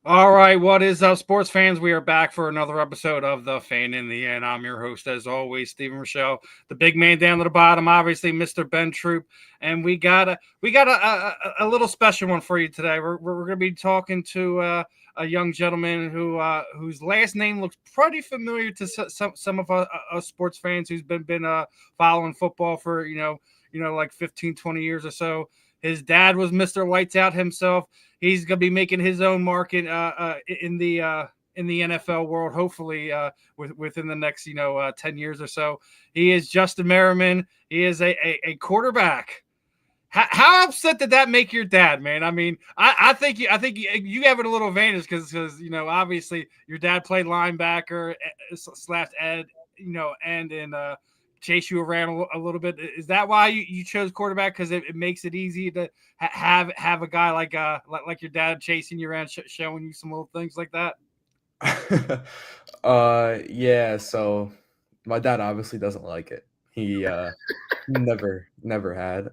All right, what is up, sports fans? We are back for another episode of The Fan in the End. I'm your host, as always, Stephen Rochelle, the big man down to the bottom, obviously, Mr. Ben Troop, and we got a little special one for you today. We're going to be talking to a young gentleman whose last name looks pretty familiar to some of us sports fans who's been following football for like 15, 20 years or so. His dad was Mr. Lights Out himself. He's going to be making his own mark in the NFL world, hopefully within the next 10 years or so. He is Justin Merriman. He is a quarterback. How upset did that make your dad, man? I mean, I think you have it a little advantage because obviously your dad played linebacker slash ed and in chase you around a little bit. Is that why you chose quarterback? Because it makes it easy to have a guy like your dad chasing you around, showing you some little things like that. Yeah. So my dad obviously doesn't like it. He never had.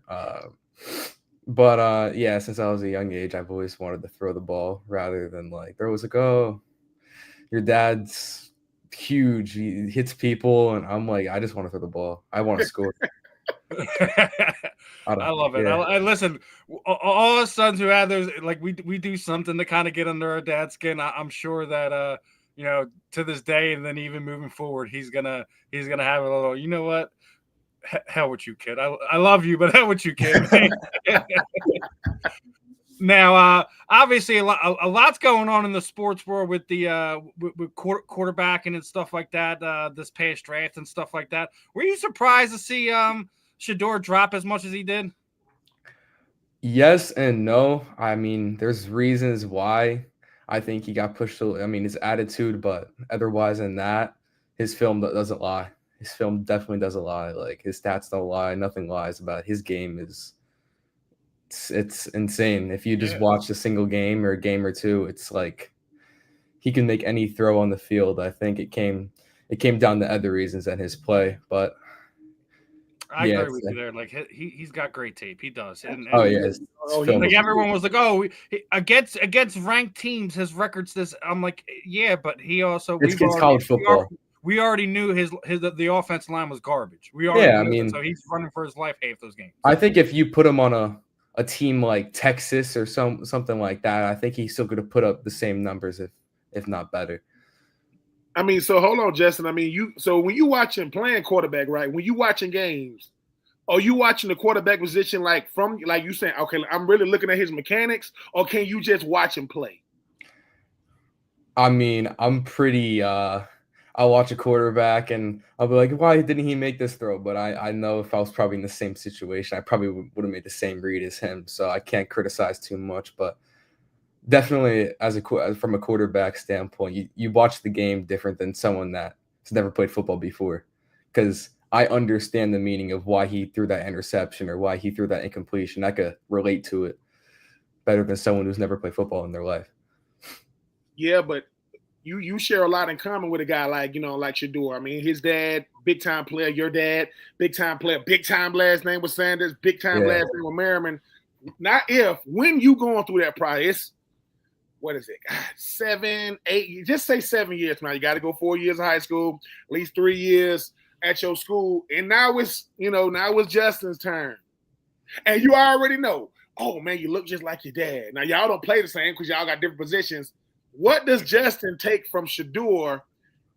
But yeah, since I was a young age, I've always wanted to throw the ball rather than like there was like, oh, your dad's huge, he hits people, and I'm like, I just want to throw the ball. I want to score. I love it. Yeah. I listen. All our sons who have those, like we do something to kind of get under our dad's skin. I'm sure that to this day, and then even moving forward, he's gonna have a little. You know what? Hell with you, kid. I love you, but hell with you, kid. Now, obviously, a lot's going on in the sports world with the with quarterbacking and stuff like that. This past draft and stuff like that. Were you surprised to see Shador drop as much as he did? Yes and no. I mean, there's reasons why I think he got pushed. I mean, his attitude, but otherwise than that, his film doesn't lie. His film definitely doesn't lie. Like his stats don't lie. Nothing lies about it. His game is it's insane. If you just Yeah. watch a single game or a game or two, it's like he can make any throw on the field. I think it came down to other reasons than his play, but I yeah, agree with you there. Like he's got great tape. He does, oh and yeah, his Oh, film like is everyone was like, "Oh, against ranked teams, his records this." I'm like, "Yeah, but he also it's college football. we already knew his the offensive line was garbage. We already Yeah, I knew it, mean, so he's running for his life half those games." I think if you put him on a team like Texas or something like that, I think he's still going to put up the same numbers if not better. I mean, so hold on, Justin. I mean, so when you watching playing quarterback, right? When you watching games, are you watching the quarterback position like from like you saying, okay, I'm really looking at his mechanics, or can you just watch him play? I mean, I'm pretty I'll watch a quarterback and I'll be like, why didn't he make this throw? But I know if I was probably in the same situation, I probably would have made the same read as him. So I can't criticize too much, but definitely from a quarterback standpoint, you watch the game different than someone that's never played football before, because I understand the meaning of why he threw that interception or why he threw that incompletion. I could relate to it better than someone who's never played football in their life. Yeah, but you share a lot in common with a guy like like Shador. I mean, his dad, big time player. Your dad, big time player. Big time last name was Sanders. Big time Yeah. last name was Merriman. Not if when you going through that process. What is it? God, 7, 8. Just say 7 years now. You got to go 4 years of high school, at least 3 years at your school, and now it's Justin's turn, and you already know. Oh man, you look just like your dad. Now y'all don't play the same because y'all got different positions. What does Justin take from Shador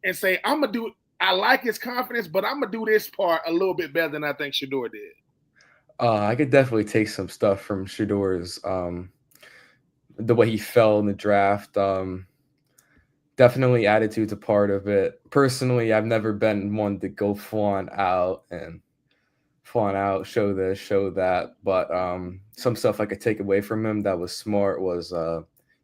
and say, I'm gonna do? I like his confidence, but I'm gonna do this part a little bit better than I think Shador did. I could definitely take some stuff from Shador's the way he fell in the draft. Definitely attitude's a part of it. Personally, I've never been one to go flaunt out, show this, show that. But some stuff I could take away from him that was smart was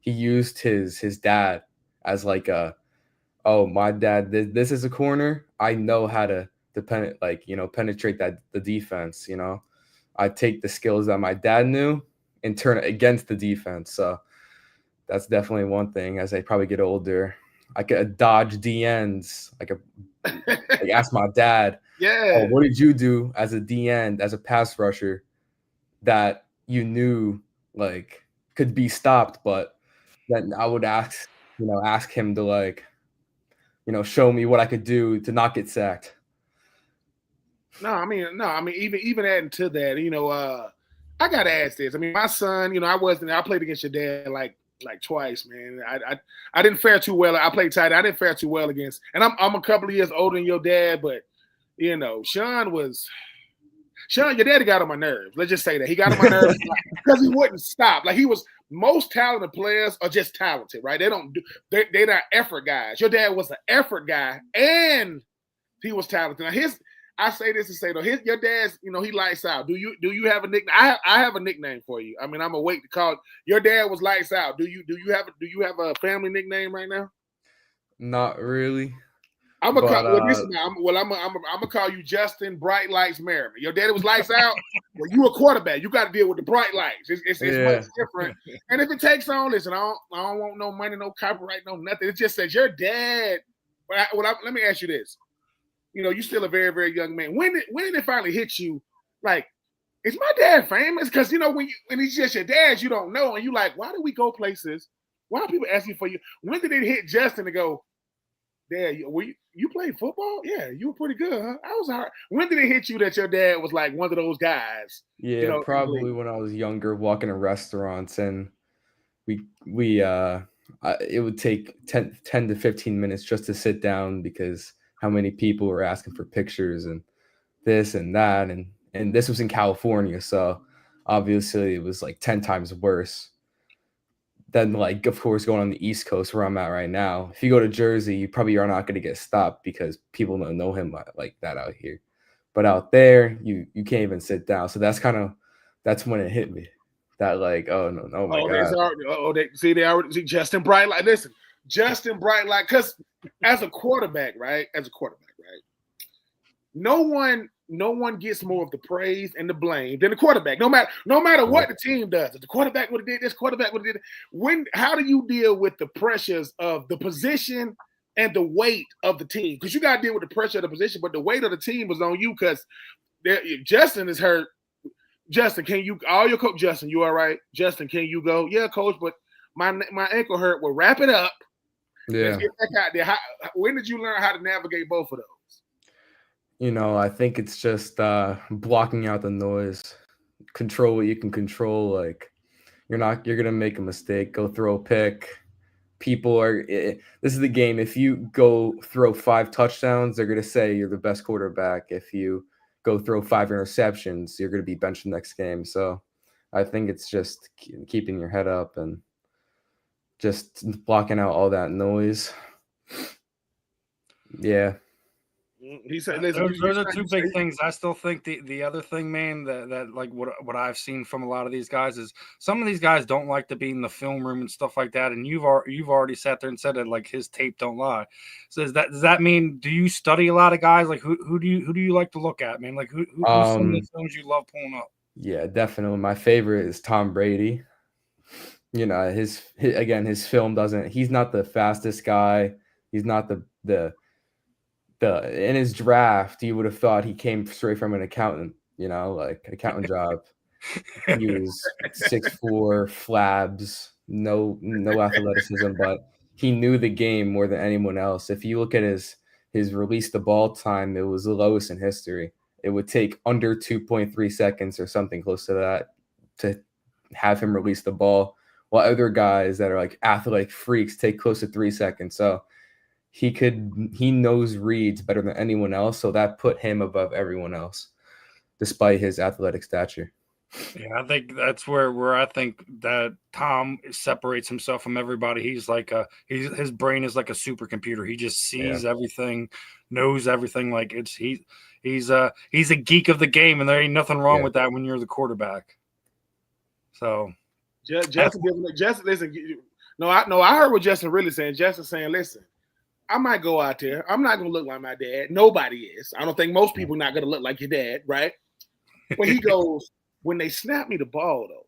he used his dad as like oh, my dad, this is a corner. I know how to penetrate the defense. I take the skills that my dad knew and turn it against the defense. So that's definitely one thing. As I probably get older, I could dodge DNs. I could ask my dad, Yeah. oh, what did you do as a DN, as a pass rusher that you knew like could be stopped, but then I would ask him to like, show me what I could do to not get sacked. No, I mean, even adding to that, I gotta ask this. I mean, my son, I played against your dad like twice, man. I didn't fare too well. I played tight. I didn't fare too well against, and I'm a couple of years older than your dad, but Shawne, your daddy got on my nerves. Let's just say that he got on my nerves because he wouldn't stop. Like, he was, most talented players are just talented, right? They're not effort guys. Your dad was an effort guy, and he was talented. Now I say this to say though, your dad's, he lights out. Do you have a nickname? I have a nickname for you. I mean, I'm gonna wait to call. Your dad was lights out. Do you have a family nickname right now? Not really. I'm gonna call you Justin Bright Lights Merriman. Your daddy was lights out. Well, you a quarterback. You got to deal with the bright lights. It's much different. And if it takes on, listen, I don't want no money, no copyright, no nothing. It just says your dad. Let me ask you this. You're still a very, very young man. When did it finally hit you? Like, is my dad famous? Because when he's just your dad, you don't know, and you like, why do we go places? Why are people asking for you? When did it hit Justin to go, Dad, you played football? Yeah, you were pretty good, huh? I was hard. When did it hit you that your dad was like one of those guys? Yeah, probably when I was younger, walking in restaurants, and it would take 10 to 15 minutes just to sit down because how many people were asking for pictures and this and that, and this was in California, so obviously it was like 10 times worse. Then, like, of course, going on the East Coast where I'm at right now, if you go to Jersey, you probably are not going to get stopped because people don't know him like that out here. But out there, you can't even sit down. So that's when it hit me. That like, oh no, oh my God. They already see Justin Bright. Like, listen, Justin Bright, like, because as a quarterback, right? No one gets more of the praise and the blame than the quarterback. No matter what the team does. If the quarterback would have did this, quarterback would have did it. How do you deal with the pressures of the position and the weight of the team? Because you got to deal with the pressure of the position, but the weight of the team was on you because Justin is hurt. Justin, Justin, you all right? Justin, can you go? Yeah, coach, but my ankle hurt. Well, wrap it up. Yeah. Let's get back out there. When did you learn how to navigate both of those? I think it's just blocking out the noise, control what you can control. Like, you're going to make a mistake, go throw a pick. This is the game. If you go throw 5 touchdowns, they're going to say you're the best quarterback. If you go throw 5 interceptions, you're going to be benched the next game. So I think it's just keeping your head up and just blocking out all that noise. Yeah. He said, those are two big things. I still think the other thing, man, that like what I've seen from a lot of these guys is some of these guys don't like to be in the film room and stuff like that. And you've already sat there and said that, like, his tape don't lie. So does that mean, do you study a lot of guys? Like, who do you like to look at, man? Like, who's some of the films you love pulling up? Yeah, definitely. My favorite is Tom Brady. His film he's not the fastest guy. He's not the in his draft, you would have thought he came straight from an accountant, like an accountant job. He was 6'4", flabs, no athleticism, but he knew the game more than anyone else. If you look at his release the ball time, it was the lowest in history. It would take under 2.3 seconds or something close to that to have him release the ball, while other guys that are like athletic freaks take close to 3 seconds. So he knows reads better than anyone else, so that put him above everyone else, despite his athletic stature. Yeah, I think that's where I think that Tom separates himself from everybody. He's like his brain is like a supercomputer. He just sees everything, knows everything. Like he's a geek of the game, and there ain't nothing wrong with that when you're the quarterback. So, Justin, listen. I heard what Justin really saying. Justin saying, listen, I might go out there. I'm not going to look like my dad. Nobody is. I don't think most people are not going to look like your dad, right? But he goes, when they snap me the ball, though,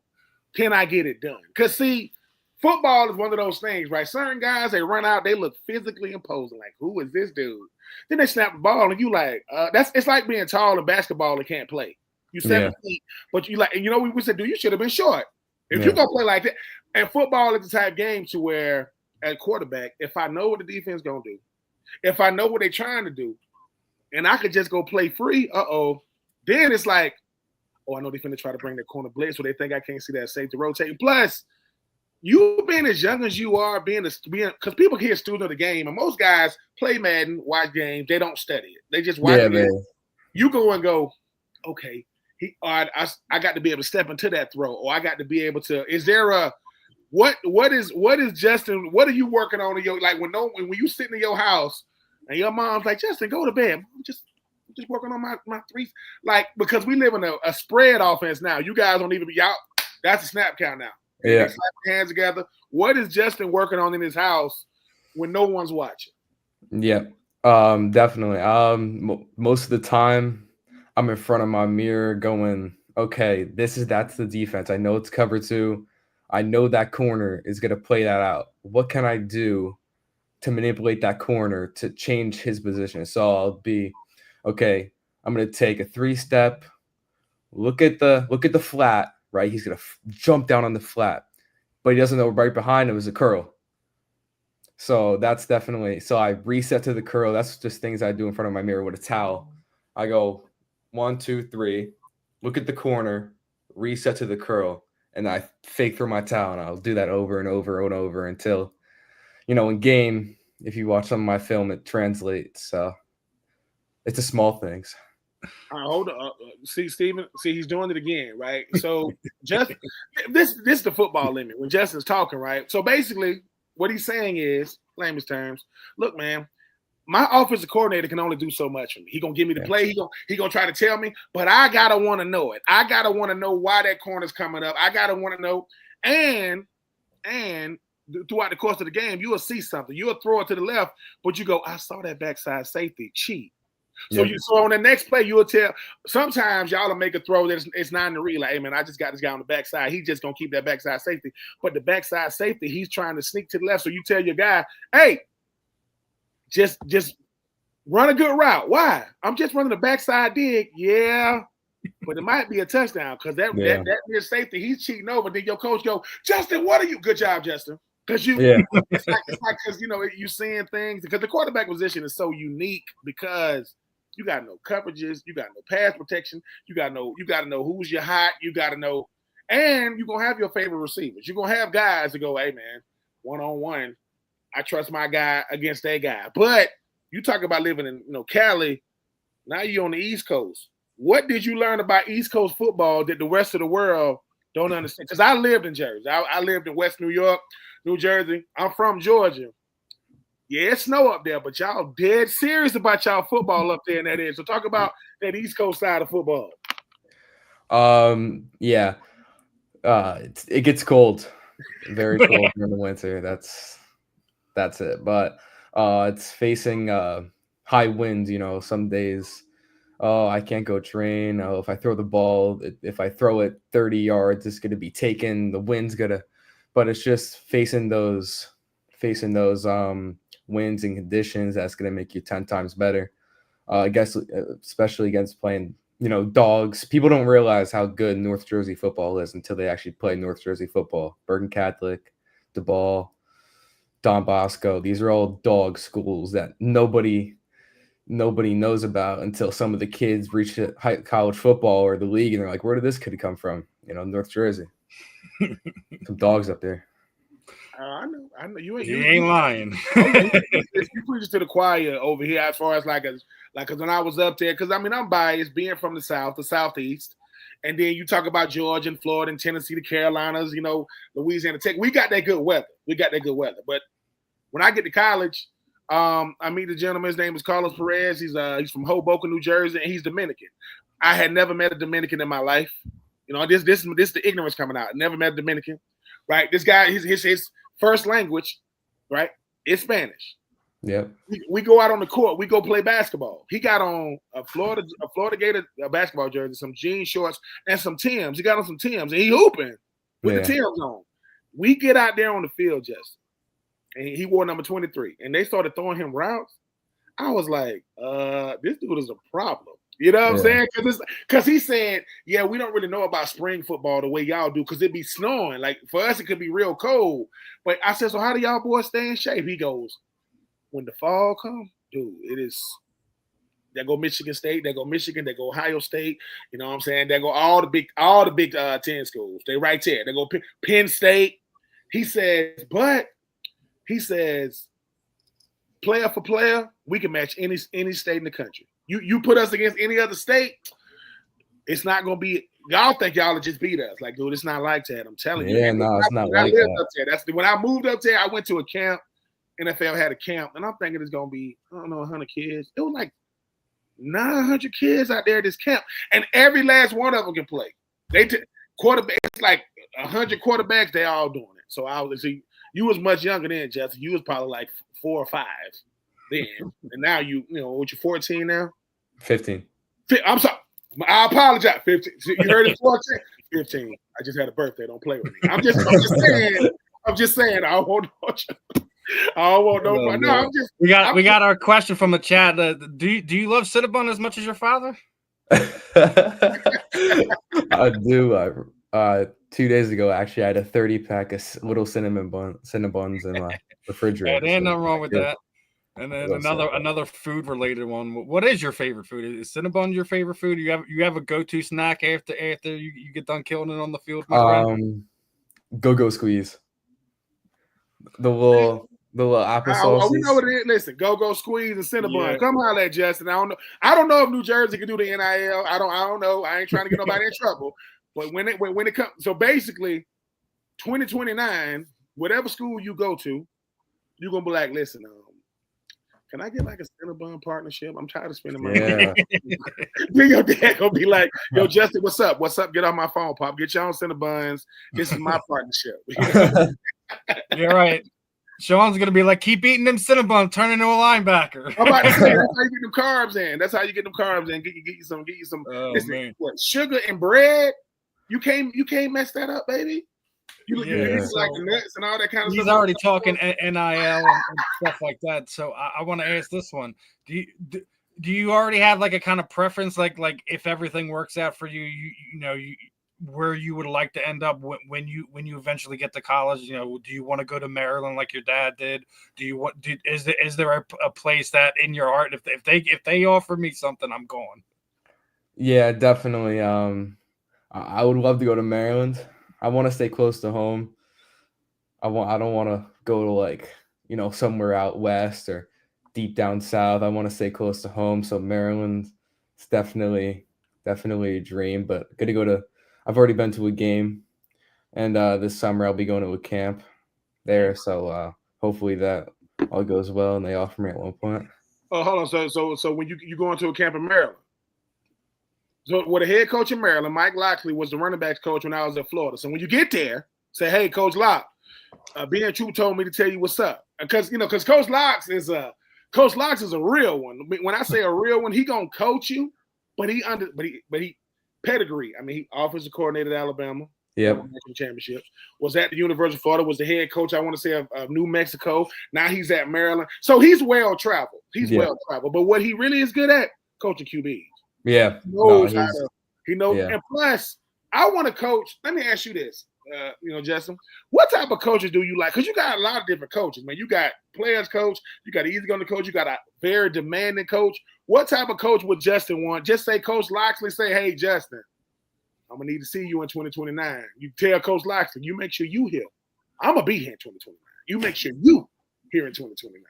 can I get it done? Because, see, football is one of those things, right? Certain guys, they run out, they look physically imposing. Like, who is this dude? Then they snap the ball, and you like, it's like being tall in basketball and can't play. You 7 feet, but you like, and we said, dude, you should have been short. If you're going to play like that. And football is the type of game to where, at quarterback, if I know what the defense going to do, if I know what they're trying to do, and I could just go play free, then it's like, I know they're going to try to bring their corner blitz, so they think I can't see that safety rotating. Plus, you being as young as you are, because people here student of the game, and most guys play Madden, watch games, they don't study it. They just watch it. Man. You go and go, okay, I got to be able to step into that throw, or I got to be able to. Is there a what is Justin? What are you working on in your when you sitting in your house and your mom's like, Justin, go to bed. I'm just working on my threes. Because we live in a spread offense now. You guys don't even be out. That's a snap count now. Yeah. Slap your hands together. What is Justin working on in his house when no one's watching? Yeah. Definitely. Most of the time I'm in front of my mirror going, okay, that's the defense. I know it's cover 2. I know that corner is going to play that out. What can I do to manipulate that corner to change his position? So I'll be, okay, I'm going to take a 3-step, look at the flat, right? He's going to jump down on the flat, but he doesn't know right behind him is a curl. So that's definitely, so I reset to the curl. That's just things I do in front of my mirror with a towel. I go 1, 2, 3, look at the corner, reset to the curl, and I fake through my towel, and I'll do that over and over and over until, in game, if you watch some of my film, it translates. So it's the small things. Hold on. See, Steven, he's doing it again, right? So just this is the football limit when Justin's talking, right? So basically, what he's saying is, layman's terms, look, man, my offensive coordinator can only do so much for me. He gonna give me the play. He gonna try to tell me, but I gotta want to know it. I gotta want to know why that corner's coming up. I gotta want to know, and throughout the course of the game, you will see something. You'll throw it to the left, but you go, I saw that backside safety cheat. So so on the next play, you'll tell. Sometimes y'all will make a throw that it's not in the read. Like, hey man, I just got this guy on the backside. He's just gonna keep that backside safety. But the backside safety, he's trying to sneak to the left. So you tell your guy, hey, just run a good route. Why? I'm just running the backside dig. Yeah, but it might be a touchdown because that near safety, he's cheating over. Then your coach go, Justin, what are you? Good job, Justin. Because it's like because you seeing things because the quarterback position is so unique because you got no coverages, you got no pass protection, you got to know who's your hot, you got to know, and you're gonna have your favorite receivers. You're gonna have guys that go, hey man, 1-on-1, I trust my guy against that guy. But you talk about living in Cali, now you're on the East Coast. What did you learn about East Coast football that the rest of the world don't understand? Because I lived in Jersey, I lived in West New York, New Jersey. I'm from Georgia. Yeah, it's snow up there, but y'all dead serious about y'all football up there in that area. So talk about that East Coast side of football. Yeah. It gets cold. Very cold in the winter. That's it. But it's facing high winds, some days. Oh, I can't go train. Oh, if I throw the ball, if I throw it 30 yards, it's gonna be taken. The wind's but it's just facing those winds and conditions that's going to make you 10 times better. I guess, especially against playing, dogs. People don't realize how good North Jersey football is until they actually play North Jersey football. Bergen Catholic, DeBall, Don Bosco. These are all dog schools that nobody knows about until some of the kids reach college football or the league, and they're like, where did this kid come from? North Jersey. Some dogs up there. I know you ain't lying. You preach to the choir over here as far as because when I was up there, because I'm biased being from the South, the Southeast, and then you talk about Georgia and Florida and Tennessee, the Carolinas, Louisiana Tech. We got that good weather. But when I get to college, I meet a gentleman. His name is Carlos Perez. He's from Hoboken, New Jersey, and he's Dominican. I had never met a Dominican in my life. This is the ignorance coming out. Never met a Dominican, right? This guy, his first language, right, is Spanish. Yeah. We go out on the court. We go play basketball. He got on a Florida Gator basketball jersey, some jean shorts, and some Timbs. He got on some Timbs, and he hooping with the Timbs on. We get out there on the field, Justin, and he wore number 23, and they started throwing him routes. I was like, this dude is a problem. You know what I'm saying? Because he said, yeah, we don't really know about spring football the way y'all do because it be snowing. Like for us, it could be real cold. But I said, so how do y'all boys stay in shape? He goes, when the fall comes, dude, it is. They go Michigan State, they go Michigan, they go Ohio State. You know what I'm saying? They go all the big 10 schools. They right there. They go Penn State. He says, player for player, we can match any state in the country. You put us against any other state, it's not gonna be. Y'all think y'all will just beat us. Like, dude, it's not like that. I'm telling you. Yeah, no, it's not like that. Up there, when I moved up there, I went to a camp. NFL had a camp, and I'm thinking it's gonna be, I don't know, 100 kids. It was like 900 kids out there at this camp, and every last one of them can play. Quarterbacks, like 100 quarterbacks, they all doing it. So you was much younger then, Justin. You was probably like 4 or 5 then, and now you what, you 14 now? 15. I'm sorry. I apologize. 15. You heard it 14? 15. I just had a birthday. Don't play with me. I'm just saying. I don't want no. No, we got our question from the chat. Do you love Cinnabon as much as your father? I do. 2 days ago, actually, I had a 30-pack of little Cinnabons in my refrigerator. There ain't nothing wrong with that. And then another food related one. What is your favorite food? Is Cinnabon your favorite food? You have a go-to snack after you get done killing it on the field? Go squeeze. The little applesauce. We know what it is. Listen, go squeeze and Cinnabon. Yeah. Come holler at Justin. I don't know if New Jersey can do the NIL. I don't know. I ain't trying to get nobody in trouble. But when it comes, so basically, 2029, whatever school you go to, you're gonna be like, listen, can I get like a Cinnabon partnership? I'm tired of spending money. Yeah. Then your dad gonna be like, yo, Justin, what's up? What's up? Get on my phone, Pop. Get your own Cinnabons. This is my partnership. You're right. Shawne's gonna be like, keep eating them Cinnabons, turn into a linebacker. I'm about to say, that's how you get them carbs in. That's how you get them carbs in. Get you some. Listen, what, sugar and bread? You can't mess that up, baby. You like the nuts and all that kind of stuff. He's already talking NIL and stuff like that. So I want to ask this one: Do you already have like a kind of preference, like if everything works out for you, where you would like to end up when you eventually get to college? Do you want to go to Maryland like your dad did? Is there a place that in your heart, if they offer me something, I'm going? Yeah, definitely. I would love to go to Maryland. I want to stay close to home. I don't want to go to like, somewhere out west or deep down south. I want to stay close to home. So Maryland is definitely a dream, but I've already been to a game, and this summer I'll be going to a camp there. So hopefully that all goes well and they offer me at one point. Oh, hold on. So when you go into a camp in Maryland, so with a head coach in Maryland, Mike Locksley was the running backs coach when I was at Florida. So when you get there, say, hey, Coach Lock, Ben Troop told me to tell you what's up. Because Coach Locks is a real one. When I say a real one, he gonna coach you, but he pedigree. I mean, he offensive coordinator at Alabama. Yep. Championships. Was at the University of Florida. Was the head coach, I want to say, of New Mexico. Now he's at Maryland. So he's well traveled. Well traveled. But what he really is good at, coaching QBs. Yeah. He knows. Yeah. And plus, I want to coach. Let me ask you this, Justin. What type of coaches do you like? Because you got a lot of different coaches, man. You got players coach. You got an easy-going coach. You got a very demanding coach. What type of coach would Justin want? Just say Coach Locksley, say, hey, Justin, I'm going to need to see you in 2029. You tell Coach Locksley, you make sure you here. I'm going to be here in 2029. You make sure you here in 2029.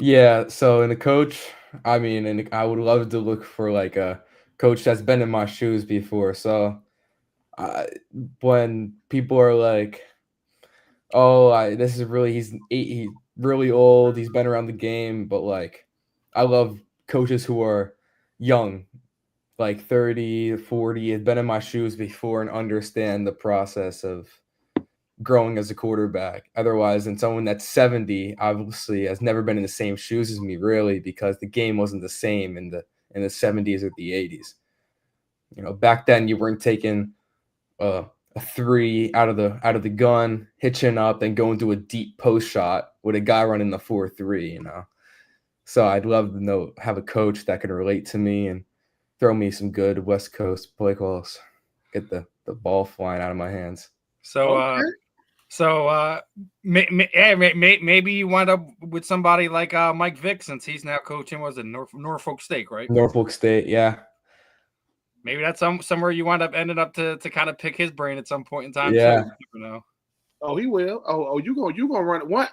Yeah, so in a coach, I would love to look for like a coach that's been in my shoes before. So when people are like, oh, he's really old, he's been around the game, but like I love coaches who are young, like 30, 40, have been in my shoes before and understand the process of growing as a quarterback. Otherwise, than someone that's 70, obviously has never been in the same shoes as me, really, because the game wasn't the same in the 70s or the 80s. Back then you weren't taking a 3 out of the gun, hitching up, and going to a deep post shot with a guy running the 4-3. So I'd love to have a coach that can relate to me and throw me some good West Coast play calls. Get the ball flying out of my hands. So, maybe you wind up with somebody like Mike Vick, since he's now coaching. Was it Norfolk State, right? Norfolk State, yeah. Maybe that's somewhere you wind up ending up to kind of pick his brain at some point in time. Yeah. Too. You never know. Oh, he will. You gonna run what?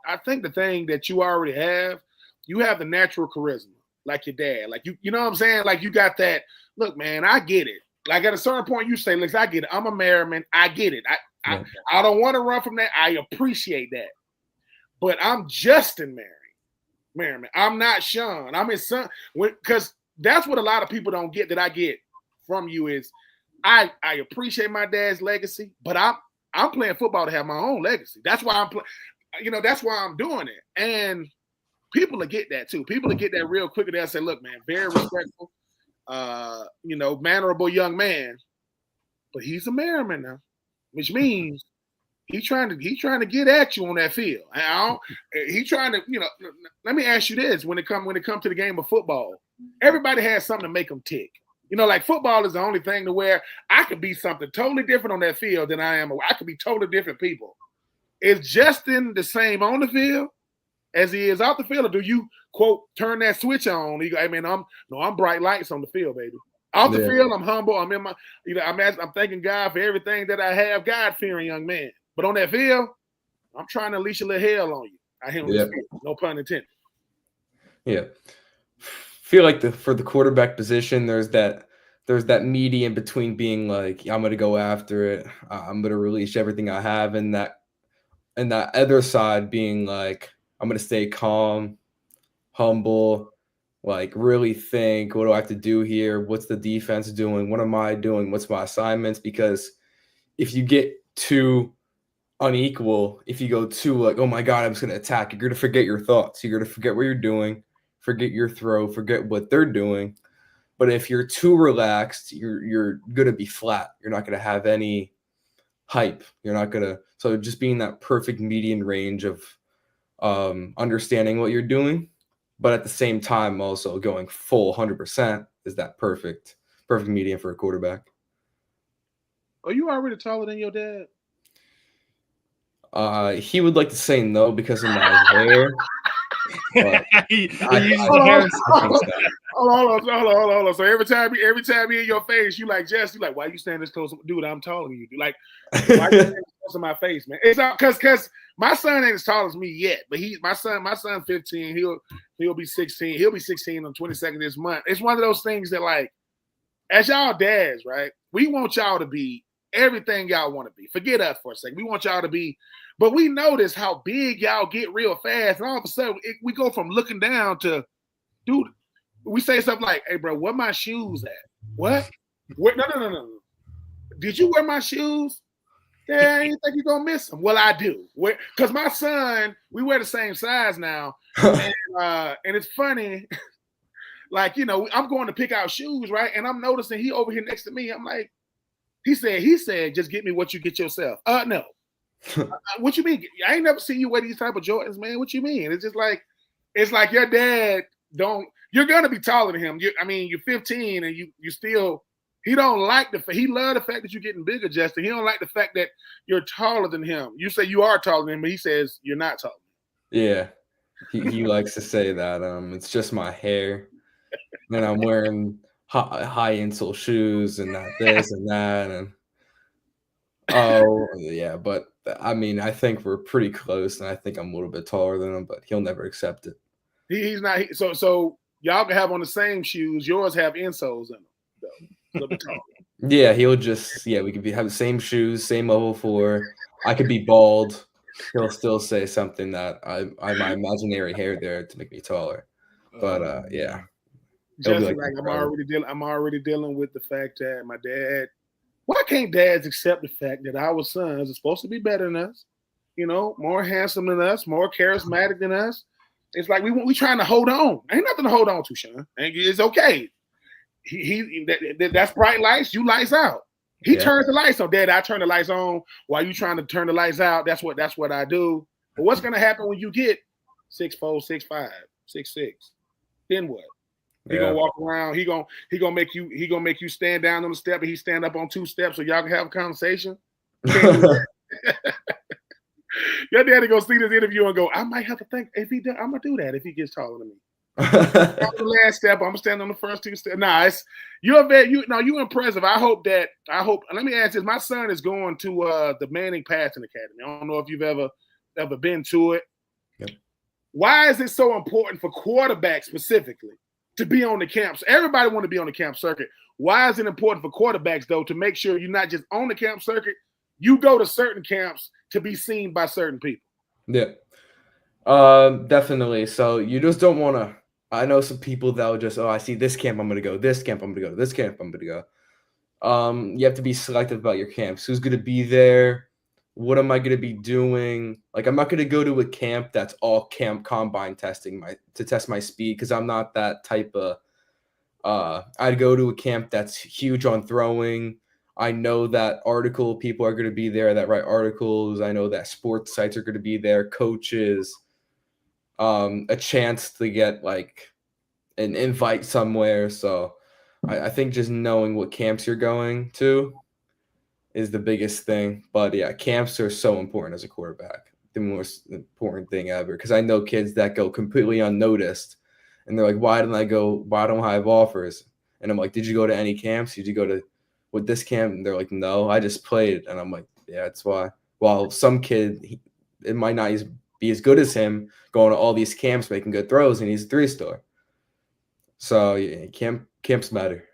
I think the thing that you already have, you have the natural charisma, like your dad. Like you know what I'm saying? Like you got that. Look, man, I get it. Like at a certain point, you say, "Look, I get it. I'm a Merriman. I get it. I don't want to run from that. I appreciate that. But I'm Justin Merriman. I'm not Shawne. I'm his son. Because that's what a lot of people don't get that I get from you is I appreciate my dad's legacy, but I'm playing football to have my own legacy. That's why I'm playing. That's why I'm doing it. And people will get that too. People will get that real quick. They'll say, "Look, man, very respectful, mannerable young man, but he's a Merriman now." Which means he's trying to get at you on that field. He's trying to, let me ask you this: when it comes to the game of football, everybody has something to make them tick. Like football is the only thing to where I could be something totally different on that field than I am. I could be totally different people. Is Justin the same on the field as he is off the field, or do you quote turn that switch on? I'm bright lights on the field, baby. Off the field, I'm humble. I'm in my, I'm thanking God for everything that I have. God-fearing young man. But on that field, I'm trying to unleash a little hell on you. I hit on the field. No pun intended. Yeah, feel like for the quarterback position, there's that median between being like, I'm gonna go after it, I'm gonna release everything I have, and that other side being like, I'm gonna stay calm, humble. Like really think, what do I have to do here? What's the defense doing? What am I doing? What's my assignments? Because if you get too unequal, if you go too like, oh my God, I'm just going to attack, you're going to forget your thoughts. You're going to forget what you're doing, forget your throw, forget what they're doing. But if you're too relaxed, you're going to be flat. You're not going to have any hype. You're not going to. So just being that perfect median range of understanding what you're doing, but at the same time also going full 100% is that perfect medium for a quarterback. Are you already taller than your dad? He would like to say no because of my hair. Hold on. So every time he in your face, you like, Jess, you like, why you standing this close? Dude, I'm taller than you. Like, why you standing this close to my face, man? It's because my son ain't as tall as me yet, but my son 15, he'll be 16. He'll be 16 on 22nd this month. It's one of those things that, like, as y'all dads, right? We want y'all to be everything y'all want to be. Forget us for a second. We want y'all to be, but we notice how big y'all get real fast, and all of a sudden we go from looking down to, dude. We say something like, "Hey, bro, where my shoes at? What? No. Did you wear my shoes? Yeah, I didn't think you're gonna miss them. Well, I do. Because my son, we wear the same size now, and it's funny. Like, I'm going to pick out shoes, right? And I'm noticing he over here next to me. I'm like, he said, just get me what you get yourself. No. What you mean? I ain't never seen you wear these type of Jordans, man. What you mean? It's just like, it's like your dad don't. You're gonna be taller than him. You're 15 and you still. He don't like he love the fact that you're getting bigger, Justin. He don't like the fact that you're taller than him. You say you are taller than him, but he says you're not taller. Yeah, he likes to say that. It's just my hair, and I'm wearing high insole shoes and this and that, and oh yeah. But I mean, I think we're pretty close, and I think I'm a little bit taller than him, but he'll never accept it. He's not. So y'all can have on the same shoes. Yours have insoles in them, though. Yeah, he'll just we could have the same shoes, same level 4. I could be bald. He'll still say something that I my imaginary hair there to make me taller. But yeah. Just like I'm already dealing with the fact that my dad. Why can't dads accept the fact that our sons are supposed to be better than us? More handsome than us, more charismatic than us. It's like we trying to hold on. Ain't nothing to hold on to, Shawne. It's okay. That's bright lights. You lights out. He turns the lights on. Dad, I turn the lights on while you trying to turn the lights out. That's what I do. But what's gonna happen when you get 6'4", 6'5"? 6'6". Then what? He Yeah. gonna walk around. He gonna make you stand down on the step, and he stand up on 2 steps so y'all can have a conversation. Can't do that. Your daddy gonna see this interview and go, I might have to think if he does, I'm gonna do that if he gets taller than me. On the last step, I'm gonna stand on the first 2 steps. Nah, you're impressive. I hope. Let me ask this: my son is going to the Manning Passing Academy. I don't know if you've ever been to it. Yep. Why is it so important for quarterbacks specifically to be on the camps? Everybody want to be on the camp circuit. Why is it important for quarterbacks though to make sure you're not just on the camp circuit? You go to certain camps to be seen by certain people. Yeah. Definitely. So you just don't want to. I know some people that will just, I see this camp, I'm going to go. This camp, I'm going to go. This camp, I'm going to go. You have to be selective about your camps. Who's going to be there? What am I going to be doing? Like, I'm not going to go to a camp that's all camp combine testing to test my speed because I'm not that type of. I'd go to a camp that's huge on throwing. I know that article people are going to be there that write articles. I know that sports sites are going to be there, coaches. A chance to get like an invite somewhere. So I think just knowing what camps you're going to is the biggest thing. But yeah, camps are so important as a quarterback. The most important thing ever. Because I know kids that go completely unnoticed and they're like, why don't I have offers? And I'm like, did you go to any camps? Did you go to this camp? And they're like, no, I just played. And I'm like, yeah, that's why. Well, some kid, it might not be as good as him going to all these camps making good throws, and he's a 3-star. So yeah, camps matter.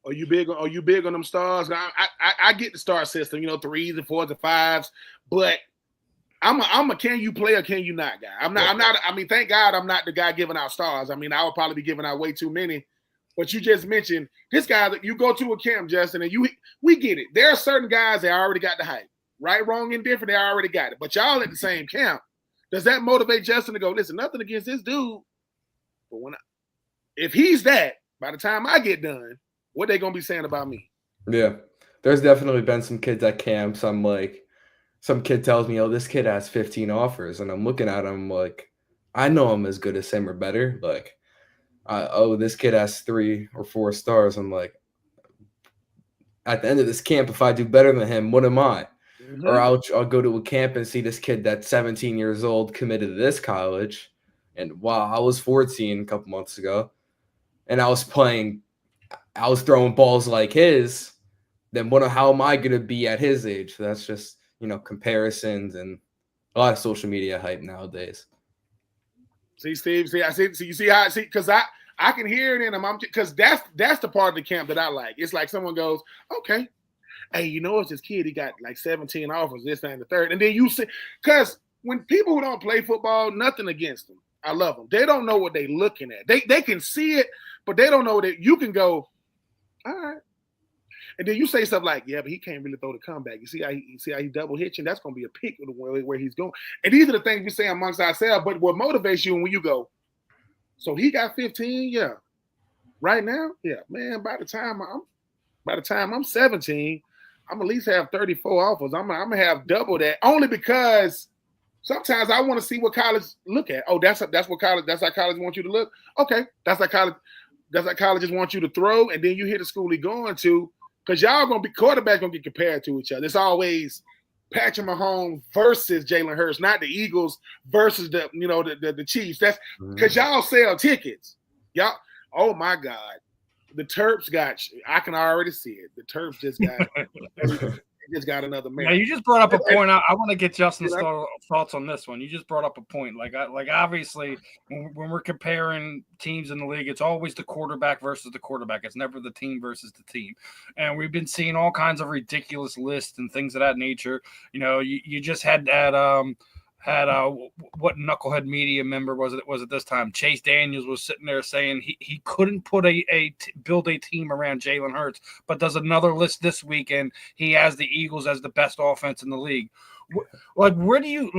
Are you big on them stars? I get the star system, 3s and 4s and 5s, but I'm a can you play or can you not guy. I'm not. I mean, thank God I'm not the guy giving out stars. I mean, I would probably be giving out way too many. But you just mentioned this guy that you go to a camp, Justin, and we get it. There are certain guys that already got the hype. Right, wrong, indifferent, they already got it. But y'all at the same camp. Does that motivate Justin to go, listen, nothing against this dude, but if he's that, by the time I get done, what they going to be saying about me? Yeah. There's definitely been some kids at camps. I'm like, some kid tells me, oh, this kid has 15 offers. And I'm looking at him like, I know I'm as good as him or better. Like, this kid has 3 or 4 stars. I'm like, at the end of this camp, if I do better than him, what am I? Mm-hmm. Or I'll go to a camp and see this kid that's 17 years old committed to this college. And wow, I was 14 a couple months ago. And I was throwing balls like his. Then how am I going to be at his age? So that's just, comparisons and a lot of social media hype nowadays. See, Steve, you see how, because I can hear it in him. Because that's the part of the camp that I like. It's like someone goes, okay, hey, it's this kid, he got like 17 offers, this and the third. And then you see, because when people who don't play football, nothing against them. I love them. They don't know what they're looking at. They can see it, but they don't know that you can go, all right. And then you say stuff like, yeah, but he can't really throw the comeback. You see how he double hitching? That's going to be a pick where he's going. And these are the things we say amongst ourselves. But what motivates you when you go, so he got 15? Yeah. Right now? Yeah. Man, by the time I'm 17, I'm at least have 34 offers. I'm gonna have double that, only because sometimes I want to see what college look at. Oh, that's what college. That's how college wants you to look. Okay, that's how colleges want you to throw, and then you hit the school you're going to, because y'all gonna be quarterbacks gonna get compared to each other. It's always Patrick Mahomes versus Jalen Hurts, not the Eagles versus the Chiefs. That's because y'all sell tickets. Y'all, oh my God. The Terps I can already see it. The Terps just got another man. Yeah, you just brought up a point. I want to get Justin's thoughts on this one. You just brought up a point. Like obviously, when we're comparing teams in the league, it's always the quarterback versus the quarterback. It's never the team versus the team. And we've been seeing all kinds of ridiculous lists and things of that nature. You just had that what knucklehead media member was it this time? Chase Daniels was sitting there saying he couldn't put build a team around Jalen Hurts, but does another list this week and he has the Eagles as the best offense in the league. Like, where do you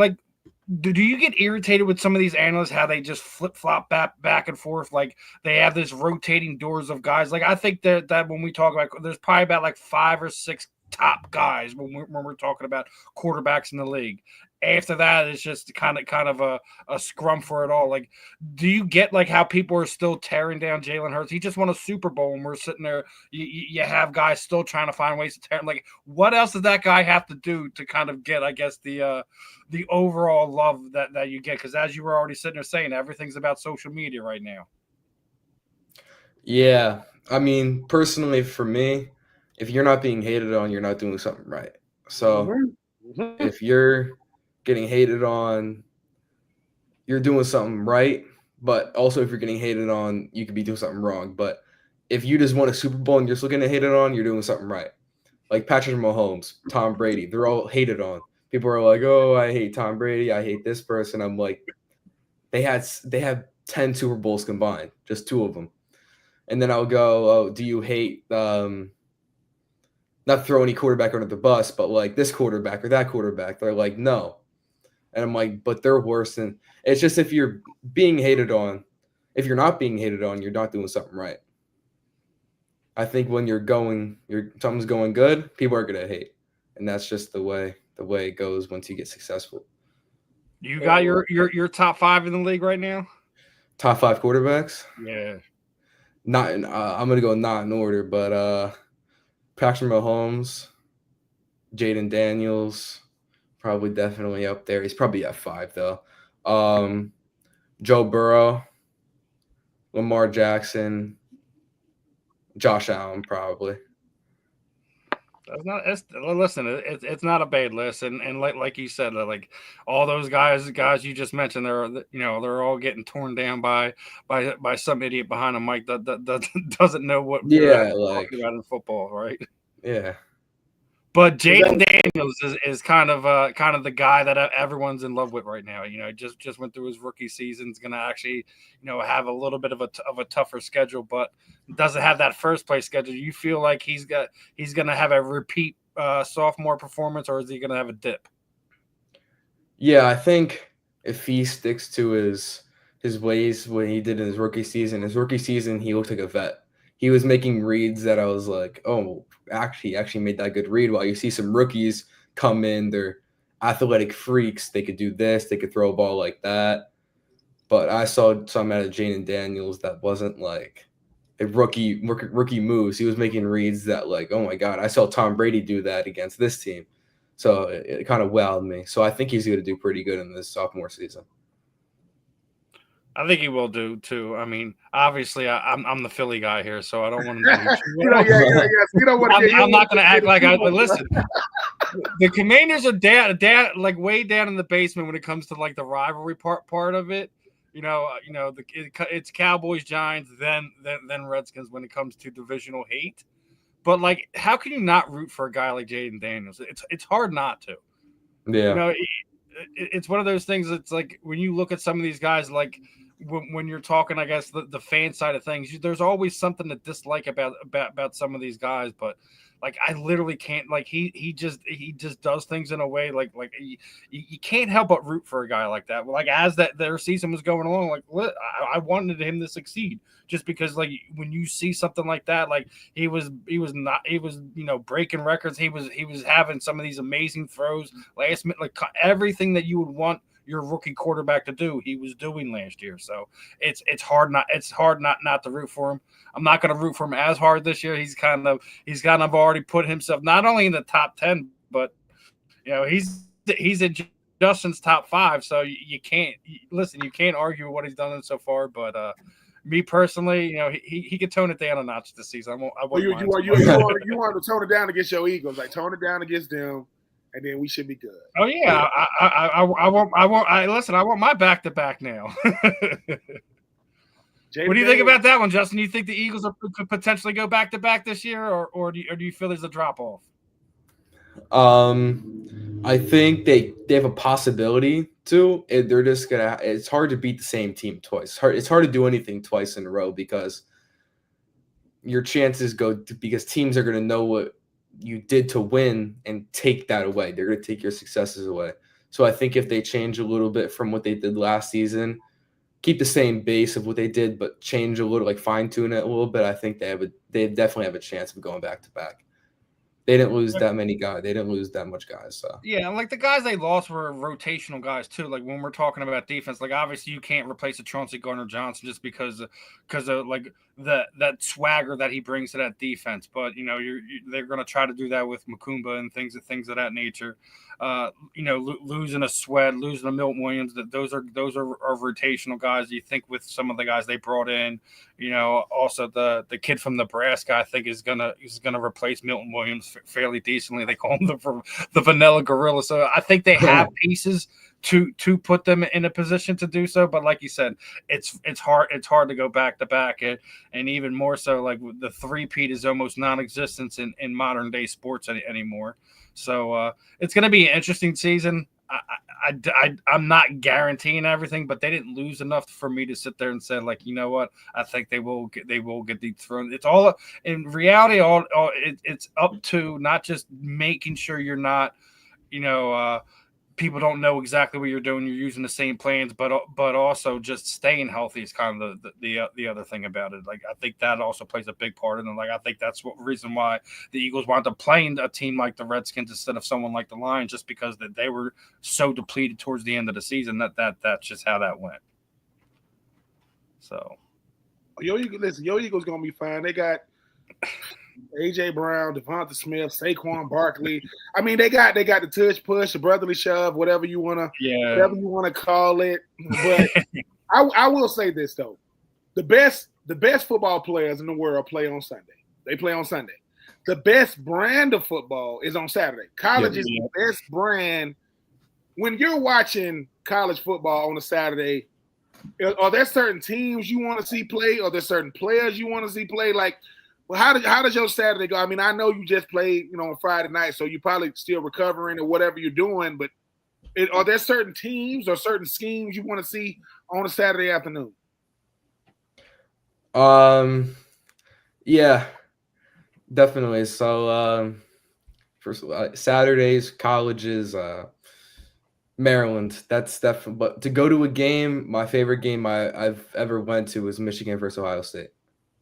do you get irritated with some of these analysts, how they just flip-flop back and forth? Like, they have this rotating doors of guys. Like, I think that when we talk about, there's probably about like 5 or 6 top guys when we're talking about quarterbacks in the league. after that, it's just kind of a scrum for it all. Like, do you get like how people are still tearing down Jalen Hurts? He just won a Super Bowl, and we're sitting there. You have guys still trying to find ways to tear him. Like, what else does that guy have to do to kind of get, I guess, the overall love that you get? Because as you were already sitting there saying, everything's about social media right now. Yeah, I mean, personally for me, if you're not being hated on, you're not doing something right. So if you're getting hated on, you're doing something right. But also, if you're getting hated on, you could be doing something wrong. But if you just won a Super Bowl and you're still getting hated on, you're doing something right. Like Patrick Mahomes, Tom Brady, they're all hated on. People are like, "Oh, I hate Tom Brady. I hate this person." I'm like, they have 10 Super Bowls combined, just 2 of them. And then I'll go, "Oh, do you hate not throw any quarterback under the bus, but like this quarterback or that quarterback?" They're like, "No." And I'm like, "But they're worse than." It's just if you're being hated on, if you're not being hated on, you're not doing something right. I think when something's going good, people are gonna hate, and that's just the way it goes once you get successful. You got your top 5 in the league right now? Top 5 quarterbacks? Yeah. Not in, I'm gonna go not in order, but Patrick Mahomes, Jaden Daniels, probably definitely up there. He's probably at 5 though. Joe Burrow, Lamar Jackson, Josh Allen, probably. Listen, it's not a bad list, and like you said, like all those guys you just mentioned, they're all getting torn down by some idiot behind a mic that doesn't know what Yeah, we're like talking about in football, right? yeah. But Jaden Daniels is kind of the guy that everyone's in love with right now. Just went through his rookie season. Is going to actually, have a little bit of a tougher schedule, but doesn't have that first place schedule. You feel like he's going to have a repeat sophomore performance, or is he going to have a dip? Yeah, I think if he sticks to his ways when he did in his rookie season, he looked like a vet. He was making reads that I was like, oh, actually made that good read. While you see some rookies come in, they're athletic freaks. They could do this. They could throw a ball like that. But I saw some out of Jaden Daniels that wasn't like a rookie moves. He was making reads that like, oh my God, I saw Tom Brady do that against this team. So it kind of wowed me. So I think he's going to do pretty good in this sophomore season. I think he will do too. I mean, obviously, I'm the Philly guy here, so I don't want him to do too well. You don't want to. I'm not going to act like I. But listen, the Commanders are down, like way down in the basement when it comes to like the rivalry part of it. It's Cowboys, Giants, then Redskins when it comes to divisional hate. But like, how can you not root for a guy like Jaden Daniels? It's hard not to. Yeah. It's one of those things. It's like when you look at some of these guys, like when you're talking, I guess the fan side of things, there's always something to dislike about some of these guys. But like, I literally can't. Like he just does things in a way like you can't help but root for a guy like that. Like as their season was going along, like I wanted him to succeed. Just because, like, when you see something like that, like he was breaking records. He was having some of these amazing throws last minute, like everything that you would want your rookie quarterback to do, he was doing last year. So it's hard not to root for him. I'm not going to root for him as hard this year. He's kind of already put himself not only in the top 10, but he's in Justin's top 5. So you can't argue what he's done so far, but. Me personally, he could tone it down a notch this season. You want to tone it down against your Eagles, like tone it down against them, and then we should be good. Oh yeah, I want my back-to-back now. What do you think about that one, Justin? Do you think the Eagles could potentially go back-to-back this year, or do you feel there's a drop-off? I think they have a possibility to. They're just gonna. It's hard to beat the same team twice. It's hard to do anything twice in a row because your chances because teams are gonna know what you did to win and take that away. They're gonna take your successes away. So I think if they change a little bit from what they did last season, keep the same base of what they did, but change a little, like fine tune it a little bit, I think they definitely have a chance of going back to back. They didn't lose that many guys. They didn't lose that much guys. So yeah, and like the guys they lost were rotational guys too. Like when we're talking about defense, like obviously you can't replace a Chauncey Gardner-Johnson just because of like that swagger that he brings to that defense. But they're going to try to do that with Makumba and things of that nature. Losing a Sweat, losing a Milton Williams, those are rotational guys. You think with some of the guys they brought in, also the kid from Nebraska, I think is gonna replace Milton Williams fairly decently. They call him the Vanilla Gorilla. So I think they have pieces to put them in a position to do so. But like you said, it's hard to go back to back, and even more so like the three-peat is almost non-existent in modern day sports anymore. So it's going to be an interesting season. I'm not guaranteeing everything, but they didn't lose enough for me to sit there and say, like, you know what? I think they will get dethroned. It's all in reality. It's up to not just making sure you're not, people don't know exactly what you're doing. You're using the same plans, but also just staying healthy is kind of the other thing about it. Like I think that also plays a big part in it. Like I think that's what reason why the Eagles wound up playing a team like the Redskins instead of someone like the Lions, just because that they were so depleted towards the end of the season that's just how that went. So, your Eagles gonna be fine. They got AJ Brown, Devonta Smith, Saquon Barkley. I mean, they got the tush push, the brotherly shove, whatever you wanna call it. But I will say this though: the best football players in the world play on Sunday. They play on Sunday. The best brand of football is on Saturday. College is the best brand. When you're watching college football on a Saturday, are there certain teams you want to see play? Are there certain players you want to see play? Like, well, how does your Saturday go? I mean, I know you just played, on Friday night, so you're probably still recovering or whatever you're doing. But are there certain teams or certain schemes you want to see on a Saturday afternoon? Yeah, definitely. So, first of all, Saturdays, colleges, Maryland. That's definitely. But to go to a game, my favorite game I've ever went to was Michigan versus Ohio State.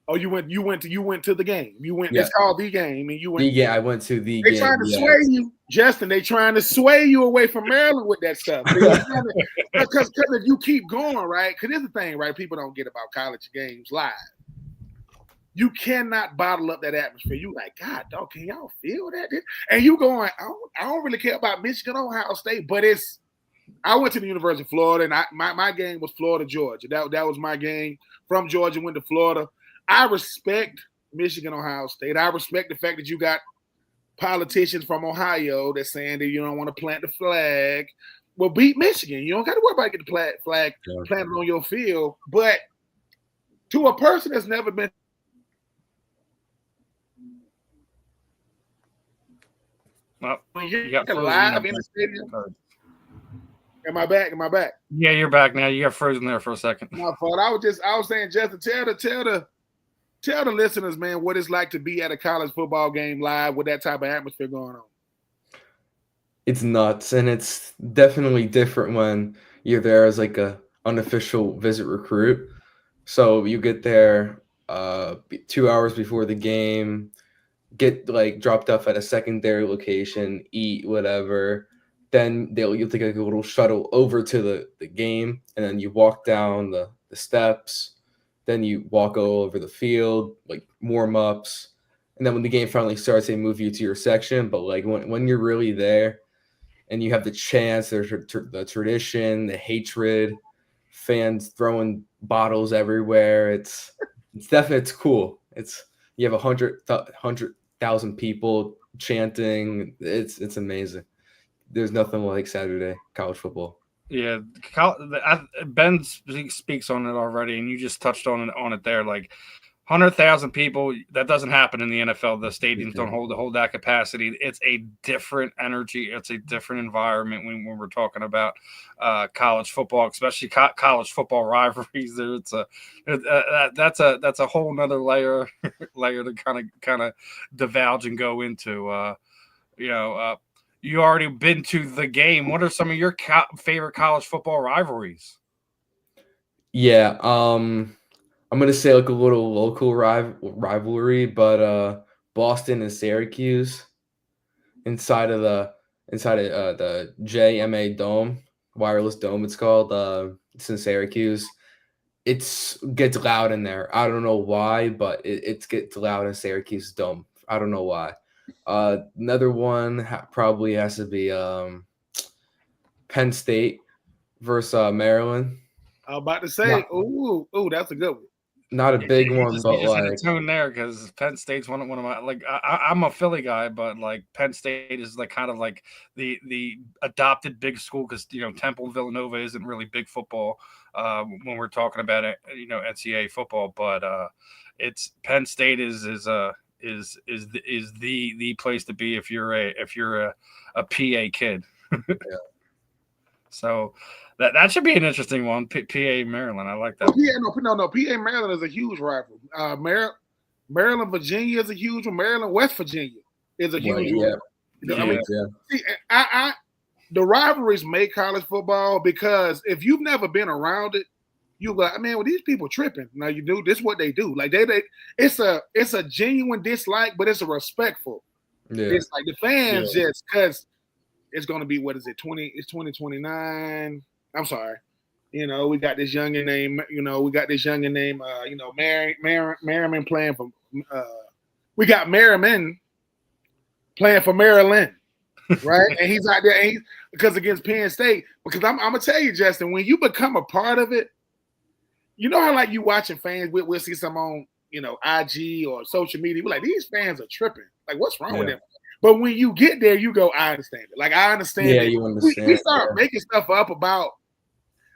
Oh, you went to the game. You went. Yeah. It's called the game, and you went. Yeah, I went to the game. They trying to sway you, Justin. They trying to sway you away from Maryland with that stuff. Because if you keep going, right? Because here's the thing, right? People don't get about college games live. You cannot bottle up that atmosphere. You like, God, dog, can y'all feel that? And you going, I don't really care about Michigan, Ohio State, but it's. I went to the University of Florida, and my game was Florida, Georgia. That was my game. From Georgia, went to Florida. I respect Michigan, Ohio State. I respect the fact that you got politicians from Ohio that's saying that you don't want to plant the flag. Well, beat Michigan. You don't got to worry about getting the flag planted on your field. But to a person that's never been you're live in the stadium. Am I back? Yeah, you're back now. You got frozen there for a second. My fault. I was saying, Justin, tell the listeners, man, what it's like to be at a college football game live with that type of atmosphere going on. It's nuts, and it's definitely different when you're there as like a unofficial visit recruit. So you get there 2 hours before the game, get like dropped off at a secondary location, eat whatever. Then you'll take like a little shuttle over to the game, and then you walk down the steps. Then you walk all over the field, like warm-ups. And then when the game finally starts, they move you to your section. But like when you're really there and you have the chance, there's the tradition, the hatred, fans throwing bottles everywhere. It's definitely, it's cool. You have 100,000 people chanting. It's amazing. There's nothing like Saturday college football. Yeah, Ben speaks on it already, and you just touched on it there. Like 100,000 people, that doesn't happen in the NFL. The stadiums don't hold that capacity. It's a different energy. It's a different environment when we're talking about college football, especially college football rivalries. That's a whole nother layer to kind of divulge and go into. You already been to the game. What are some of your favorite college football rivalries? Yeah, I'm gonna say like a little local rivalry, but Boston and Syracuse. inside of the JMA Dome, wireless dome. It's called. It's in Syracuse. It gets loud in there. I don't know why, but it gets loud in Syracuse Dome. I don't know why. Another one probably has to be Penn State versus Maryland. I was about to say, ooh, that's a good one. Not a big one, but you just like hit a tone there because Penn State's one of my like I'm a Philly guy, but like Penn State is like kind of like the adopted big school because Temple Villanova isn't really big football when we're talking about it, NCAA football, but it's Penn State is the place to be if you're a PA kid. Yeah. So that should be an interesting one. PA Maryland, I like that. PA Maryland is a huge rival. Maryland Virginia is a huge one. Maryland West Virginia is a huge one. See, the rivalries make college football because if you've never been around it, you're like, man, well, these people tripping. Now you do this, what they do. Like it's a genuine dislike, but it's a respectful. Yeah. It's like the fans just because it's going to be, what is it? 2029. I'm sorry. We got this youngin name. Merriman playing for. We got Merriman playing for Maryland, right? And he's out there because against Penn State. Because I'm gonna tell you, Justin, when you become a part of it, you know how like you watching fans. We'll see some on IG or social media. We're like, these fans are tripping. Like, what's wrong with them? But when you get there, you go, I understand it. Like, I understand. Yeah, you understand. We start making stuff up about.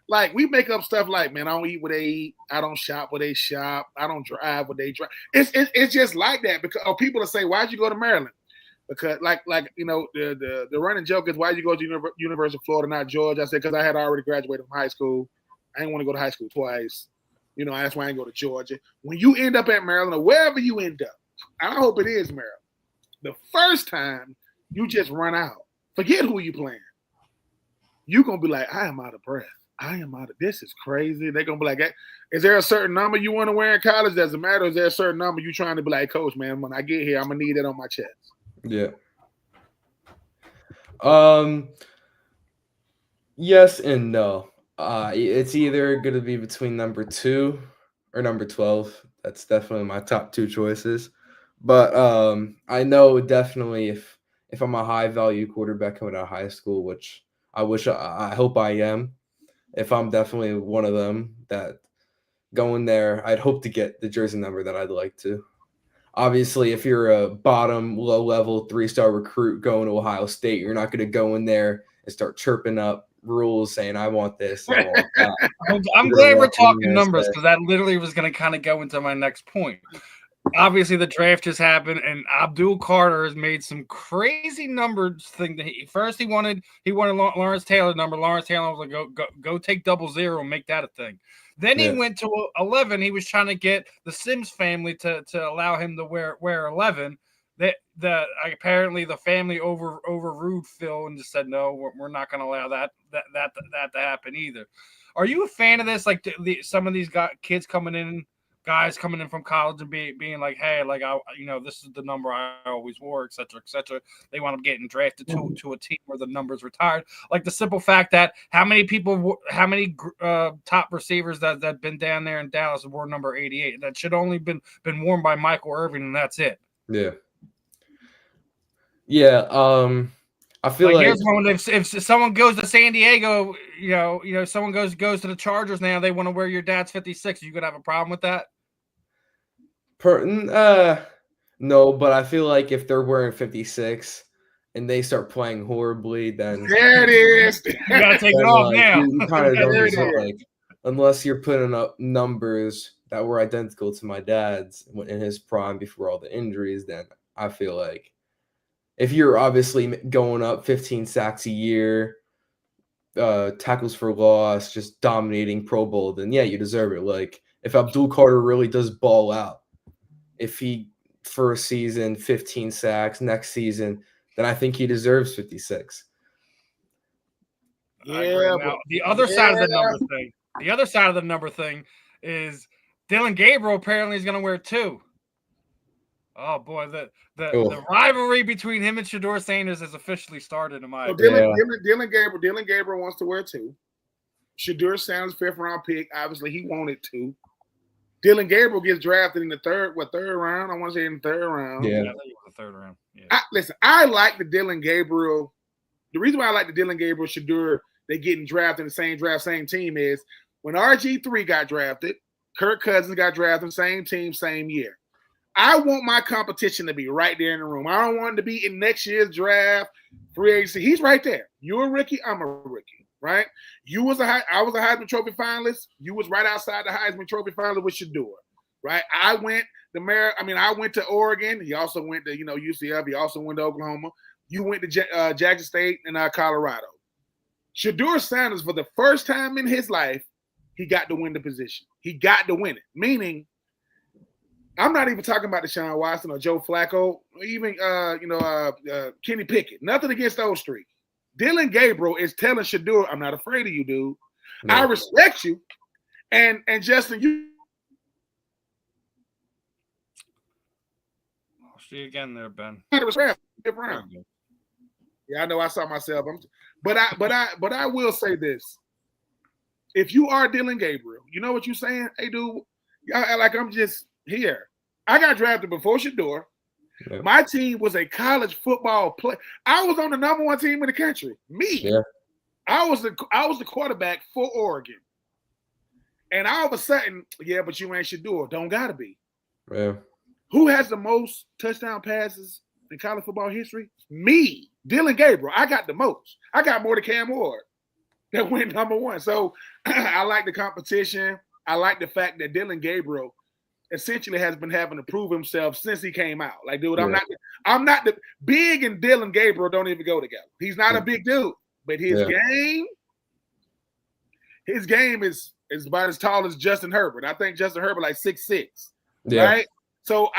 Like, we make up stuff like, man, I don't eat what they eat. I don't shop where they shop. I don't drive what they drive. It's just like that because people will say, why'd you go to Maryland? Because the running joke is, why'd you go to University of Florida, not Georgia? I said, because I had already graduated from high school. I didn't want to go to high school twice. That's why I didn't go to Georgia. When you end up at Maryland or wherever you end up, I hope it is Maryland. The first time you just run out, forget who you playing. You're going to be like, I am out of breath. This is crazy. They're going to be like, is there a certain number you want to wear in college? Doesn't matter. Is there a certain number you trying to be like, Coach, man, when I get here, I'm going to need it on my chest. Yeah. Yes and no. It's either going to be between number 2 or number 12. That's definitely my top 2 choices. But I know definitely if I'm a high value quarterback coming out of high school, which I hope I am. If I'm definitely one of them that going there, I'd hope to get the jersey number that I'd like to. Obviously, if you're a bottom, low-level, 3-star recruit going to Ohio State, you're not going to go in there and start chirping up rules saying, I want this, I want that. I'm glad we're talking numbers because that literally was going to kind of go into my next point. Obviously, the draft just happened, and Abdul Carter has made some crazy numbers thing. First, he wanted Lawrence Taylor number. Lawrence Taylor was like, go take 00 and make that a thing. Then he went to 11. He was trying to get the Sims family to allow him to wear 11. Apparently the family overruled Phil and just said no, we're not going to allow that to happen either. Are you a fan of this? Like some of these kids guys coming in from college and being like, hey, like this is the number I always wore, et cetera, et cetera. They want to getting drafted to a team where the number's retired. Like the simple fact that how many top receivers that been down there in Dallas wore number 88 that should only been worn by Michael Irvin, and that's it. Yeah. Yeah. I feel like here's one. If someone goes to San Diego, someone goes to the Chargers now, they want to wear your dad's 56. You could have a problem with that? No, but I feel like if they're wearing 56 and they start playing horribly, then there it is. You gotta take it off now. You kind of don't deserve, like, unless you're putting up numbers that were identical to my dad's in his prime before all the injuries, then I feel like if you're obviously going up 15 sacks a year, tackles for loss, just dominating Pro Bowl, then yeah, you deserve it. Like if Abdul Carter really does ball out, if he first season 15 sacks, next season, then I think he deserves 56. Yeah. Now, the other side of the number thing is Dylan Gabriel apparently is going to wear 2. Oh boy, Oof. the rivalry between him and Shador Sanders has officially started. In my So opinion. Dylan Gabriel wants to wear 2. Shador Sanders 5th round pick. Obviously, he wanted 2. Dylan Gabriel gets drafted in the third round? I want to say in the 3rd round. Yeah, I think it was the 3rd round. Yeah. Listen, I like the Dylan Gabriel. The reason why I like the Dylan Gabriel Shador, they getting drafted in the same draft, same team is when RG3 got drafted, Kirk Cousins got drafted, same team, same year. I want my competition to be right there in the room. I don't want him to be in next year's draft, free agency. He's right there. You're a rookie. I'm a rookie, right? I was a Heisman Trophy finalist. You was right outside the Heisman Trophy finalist with Shador, right? I went to Oregon. He also went to UCF. He also went to Oklahoma. You went to Jackson State and Colorado. Shador Sanders, for the first time in his life, he got to win the position. He got to win it. Meaning, I'm not even talking about Deshaun Watson or Joe Flacco, or even Kenny Pickett. Nothing against those 3. Dylan Gabriel is telling Shador, "I'm not afraid of you, dude. No. I respect you." And Justin, you. I'll see you again there, Ben. Yeah, I know. I saw myself. But I will say this: if you are Dylan Gabriel, you know what you're saying? Hey, dude, like I'm just here. I got drafted before Shador. Yeah. My team was a college football play. I was on the number 1 team in the country. Me. Yeah. I was the quarterback for Oregon. And all of a sudden, yeah, but you ain't Shador. Don't gotta be. Yeah. Who has the most touchdown passes in college football history? Me. Dylan Gabriel. I got the most. I got more than Cam Ward that went number 1. So I like the competition. I like the fact that Dylan Gabriel essentially has been having to prove himself since he came out. Like, dude, yeah. I'm not the big and Dylan Gabriel don't even go together. He's not a big dude, but his game is about as tall as Justin Herbert. I think Justin Herbert like 6'6", right? So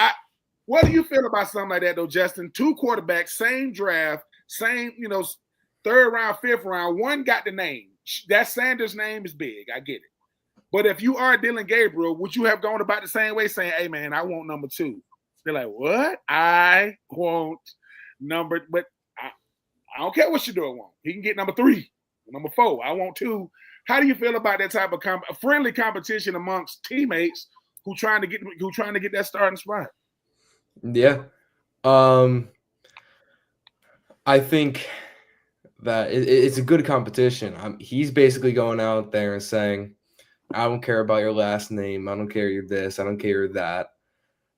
what do you feel about something like that though, Justin? 2 quarterbacks, same draft, same, 3rd round, 5th round. One got the name. That Sanders name is big. I get it. But if you are Dylan Gabriel, would you have gone about the same way saying, "Hey, man, I want number 2"? They're like, "What? I want number, but I don't care what Shador wants. He can get number 3, number 4. I want 2." How do you feel about that type of friendly competition amongst teammates who trying to get that starting spot? Yeah. I think that it's a good competition. He's basically going out there and saying, "I don't care about your last name. I don't care you're this. I don't care you're that.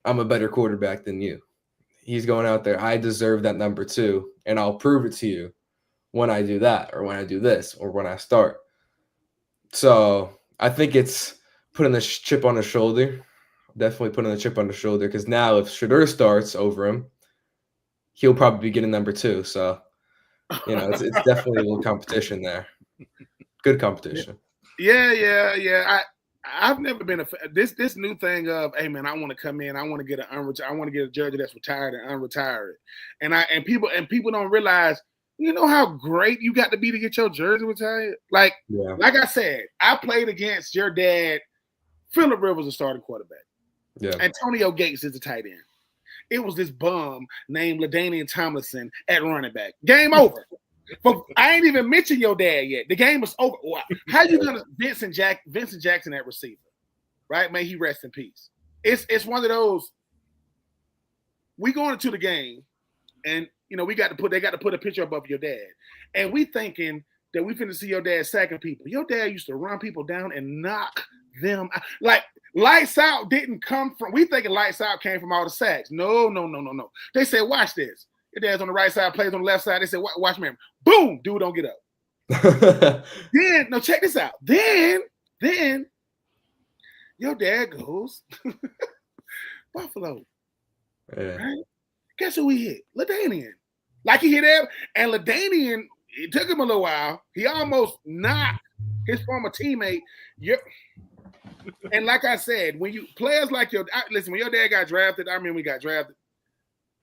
I'm a better quarterback than you." He's going out there, "I deserve that number 2, and I'll prove it to you when I do that, or when I do this, or when I start." So I think it's putting the chip on his shoulder. Definitely putting the chip on his shoulder, because now if Shador starts over him, he'll probably be getting number 2. So, it's definitely a little competition there. Good competition. Yeah. I've never been this new thing of, "Hey man, I want to come in, I want to get a jersey that's retired and unretire it," and people don't realize, how great you got to be to get your jersey retired. Like I said, I played against your dad. Phillip Rivers, a starting quarterback. Yeah. Antonio Gates is the tight end. It was this bum named LaDainian Tomlinson at running back. Game over. But I ain't even mentioned your dad yet. The game is over. How you gonna Vincent Jackson at receiver, right? May he rest in peace. It's one of those. We going into the game, and they got to put a picture up of your dad, and we thinking that we finna see your dad sacking people. Your dad used to run people down and knock them out. Like lights out didn't come from. We thinking lights out came from all the sacks. No. They said, "Watch this." Your dad's on the right side, plays on the left side. They said, "Watch me." Boom, dude, don't get up. Then, check this out. Then your dad goes Buffalo. Yeah. Right? Guess who he hit? LaDainian. Like he hit him, and LaDainian, it took him a little while. He almost knocked his former teammate. And like I said, when you players like when your dad got drafted, I remember we got drafted.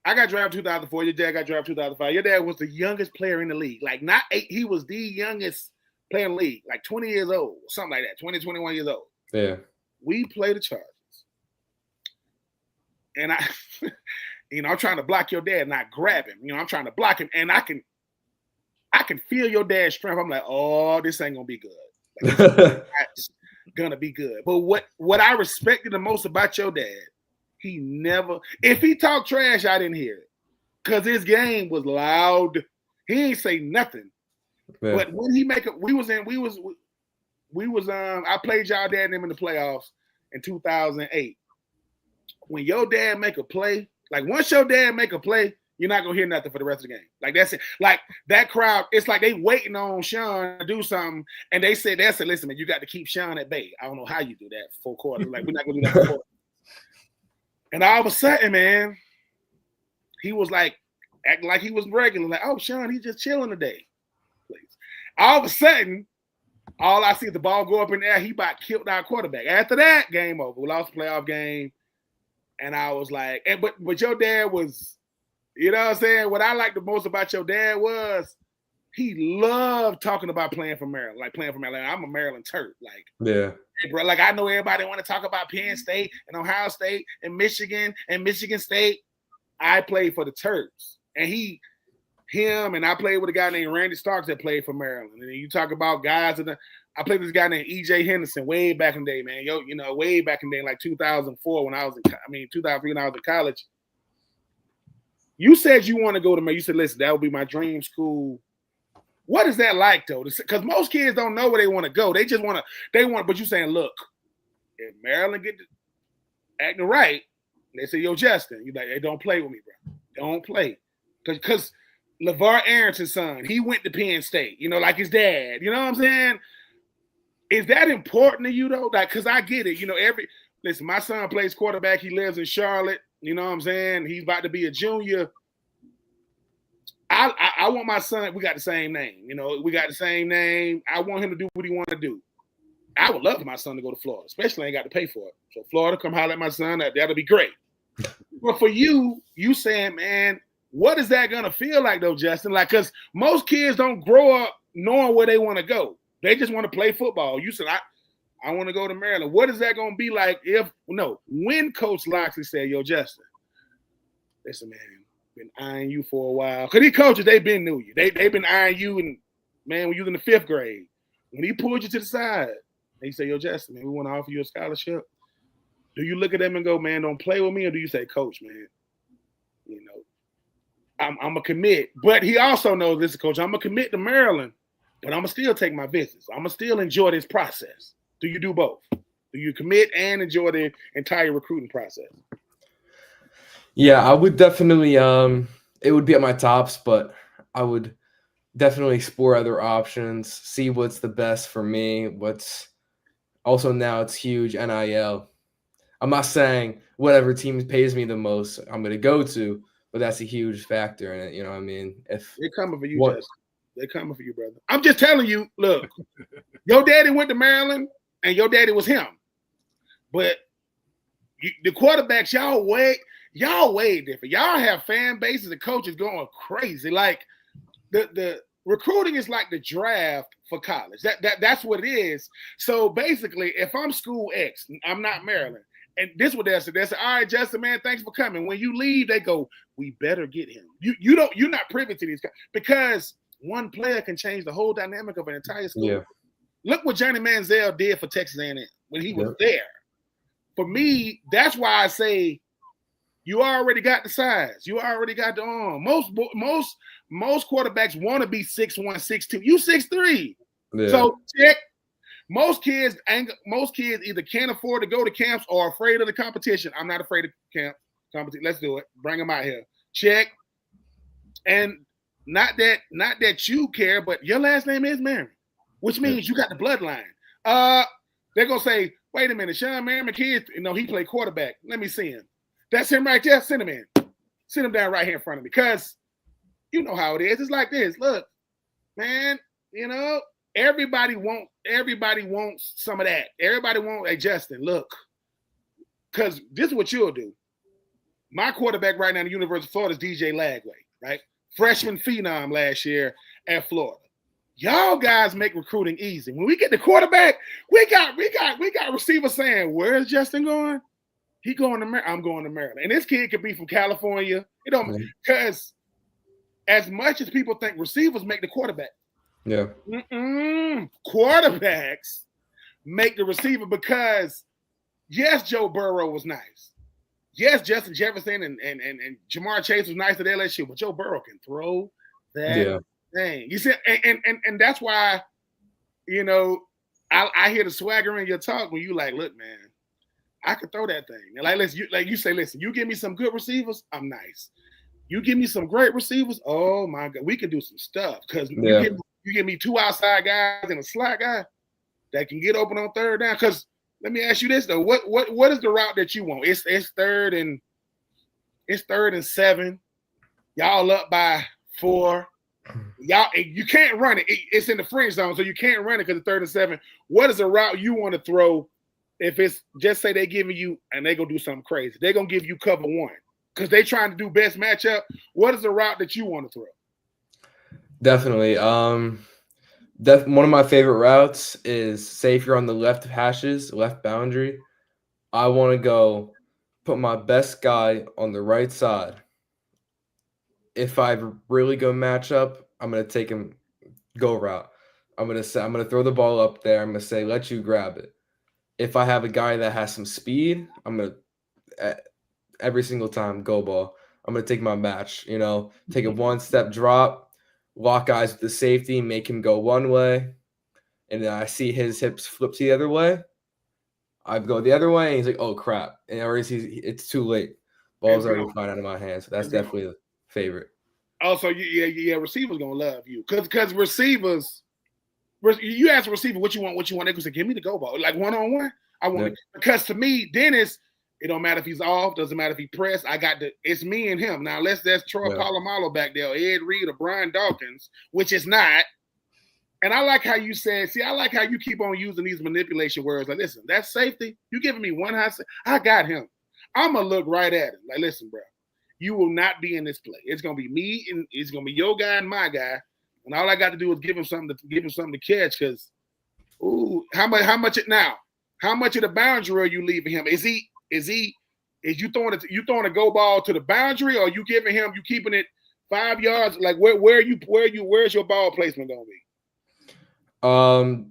I got drafted 2004. Your dad got drafted 2005. Your dad was the youngest player in the league. Like not 8, he was the youngest player in the league. Like 20 years old, something like that. 20, 21 years old. Yeah. We play the Chargers. and I, I'm trying to block your dad, and I grab him. I'm trying to block him, and I can feel your dad's strength. I'm like, oh, this ain't gonna be good. Like, this is gonna be good. But what I respected the most about your dad, he never, if he talked trash, I didn't hear it, because his game was loud. He ain't say nothing. Yeah. But when he make it, I played y'all dad and him in the playoffs in 2008. When your dad make a play, like once your dad make a play, you're not gonna hear nothing for the rest of the game. Like that's it. Like that crowd, it's like they waiting on Shawne to do something, and they said, listen, man, you got to keep Shawne at bay. I don't know how you do that for quarters. Like we're not gonna do that for quarters. And all of a sudden, man, he was like acting like he was regular, like, oh, Shawne, he's just chilling today. All of a sudden, all I see is the ball go up in the air. He about killed our quarterback. After that, game over. We lost the playoff game. And I was like, but your dad was, you know what I'm saying? What I liked the most about your dad was he loved talking about playing for Maryland. Like playing for Maryland. I'm a Maryland Terp. Like, yeah. Hey, bro, like I know everybody want to talk about Penn State and Ohio State and Michigan State. I played for the Terps. And him and I played with a guy named Randy Starks that played for Maryland. And then you talk about guys I played with this guy named E.J. Henderson way back in the day, man. Way back in the day, like 2004 when I was 2003 when I was in college. You said you want to go to Maryland. You said, listen, that would be my dream school. What is that like though? Because most kids don't know where they want to go. They just but you saying, look, if Maryland get to acting right, they say, yo, Justin, you like, hey, don't play with me, bro. Don't play. Because LeVar Arrington's son, he went to Penn State, like his dad. You know what I'm saying? Is that important to you, though? Like, because I get it. Listen, my son plays quarterback. He lives in Charlotte. You know what I'm saying? He's about to be a junior. I want my son, we got the same name. We got the same name. I want him to do what he want to do. I would love for my son to go to Florida, especially I ain't got to pay for it. So Florida, come holler at my son. That'll be great. But for you saying, man, what is that going to feel like, though, Justin? Like, because most kids don't grow up knowing where they want to go. They just want to play football. You said, I want to go to Maryland. What is that going to be like when Coach Loxley said, yo, Justin, listen, man, been eyeing you for a while. Because these coaches, they've been knew you. They've been eyeing you, and, man, when you was in the 5th grade, when he pulled you to the side, he said, yo, Justin, man, we want to offer you a scholarship. Do you look at them and go, man, don't play with me? Or do you say, Coach, man, I'm going to commit. But he also knows this, Coach, I'm going to commit to Maryland, but I'm going to still take my visits. I'm going to still enjoy this process. Do you do both? Do you commit and enjoy the entire recruiting process? Yeah, I would definitely it would be at my tops, but I would definitely explore other options, see what's the best for me, what's also now it's huge NIL. I'm not saying whatever team pays me the most I'm going to go to, but that's a huge factor in it. You know what I mean? If they're coming for you, Justin. They're coming for you, brother. I'm just telling you, look, your daddy went to Maryland and your daddy was him. But the quarterbacks, y'all way different. Y'all have fan bases and coaches going crazy. Like the recruiting is like the draft for college. That's what it is. So basically, if I'm school X, I'm not Maryland. And this is what they said. They said, all right, Justin, man, thanks for coming. When you leave, they go, we better get him. You're not privy to these guys because one player can change the whole dynamic of an entire school. Yeah. Look what Johnny Manziel did for Texas A&M when he was there. For me, that's why I say you already got the size. You already got the arm. Most quarterbacks want to be 6'1", 6'2". You 6'3". Yeah. So check. Most kids either can't afford to go to camps or are afraid of the competition. I'm not afraid of camp competition. Let's do it. Bring them out here. Check. And not that you care, but your last name is Merriman, which means you got the bloodline. They're gonna say, wait a minute, Shawne Merriman kid, he played quarterback. Let me see him. That's him right there. Send him in. Send him down right here in front of me. Because you know how it is. It's like this. Look, man, everybody wants some of that. Everybody wants, hey, Justin, look. Because this is what you'll do. My quarterback right now in the University of Florida is DJ Lagway, right? Freshman phenom last year at Florida. Y'all guys make recruiting easy. When we get the quarterback, we got receivers saying, where's Justin going? He going to Maryland. I'm going to Maryland. And this kid could be from California. It don't because as much as people think receivers make the quarterback. Yeah. Quarterbacks make the receiver because yes, Joe Burrow was nice. Yes, Justin Jefferson and Jamar Chase was nice at LSU, but Joe Burrow can throw that thing. You see, and that's why, you know, I hear the swagger in your talk when you like, look, man, I could throw that thing. And like you say, listen, you give me some good receivers, I'm nice. You give me some great receivers, oh my God, we can do some stuff. Because you give me two outside guys and a slot guy that can get open on third down. Because let me ask you this though, what is the route that you want? It's third and 7. Y'all up by 4. Y'all, you can't run it. It's in the fringe zone, so you can't run it because it's 3rd and 7. What is the route you want to throw? If it's just say they giving you and they gonna do something crazy, they're gonna give you cover 1 because they trying to do best matchup. What is the route that you want to throw? Definitely. One of my favorite routes is, say if you're on the left hashes, left boundary, I want to go put my best guy on the right side. If I really go match up, I'm gonna take him go route. I'm gonna throw the ball up there. I'm gonna say let you grab it. If I have a guy that has some speed, I'm gonna every single time go ball. I'm gonna take my match. You know, take a 1-step drop, lock eyes with the safety, make him go one way, and then I see his hips flip to the other way. I go the other way, and he's like, "Oh crap!" And already it's too late. Ball's already flying out of my hands. So that's definitely the favorite. Also, yeah, receivers gonna love you because receivers. You ask a receiver what you want. They can say, "Give me the go ball, like 1-on-1." I want it because to me, Dennis, it don't matter if he's off. Doesn't matter if he pressed. It's me and him. Now, unless there's Troy Polamalu back there, Ed Reed or Brian Dawkins, which is not. And I like how you said, I like how you keep on using these manipulation words. Like, listen, that's safety. You giving me one high. I got him. I'm going to look right at him. Like, listen, bro, you will not be in this play. It's going to be me and it's going to be your guy and my guy. And all I got to do is give him something to catch. Because, how much of the boundary are you leaving him? Is you throwing a go ball to the boundary, or are you giving him, you keeping it 5 yards? Like where's your ball placement going to be?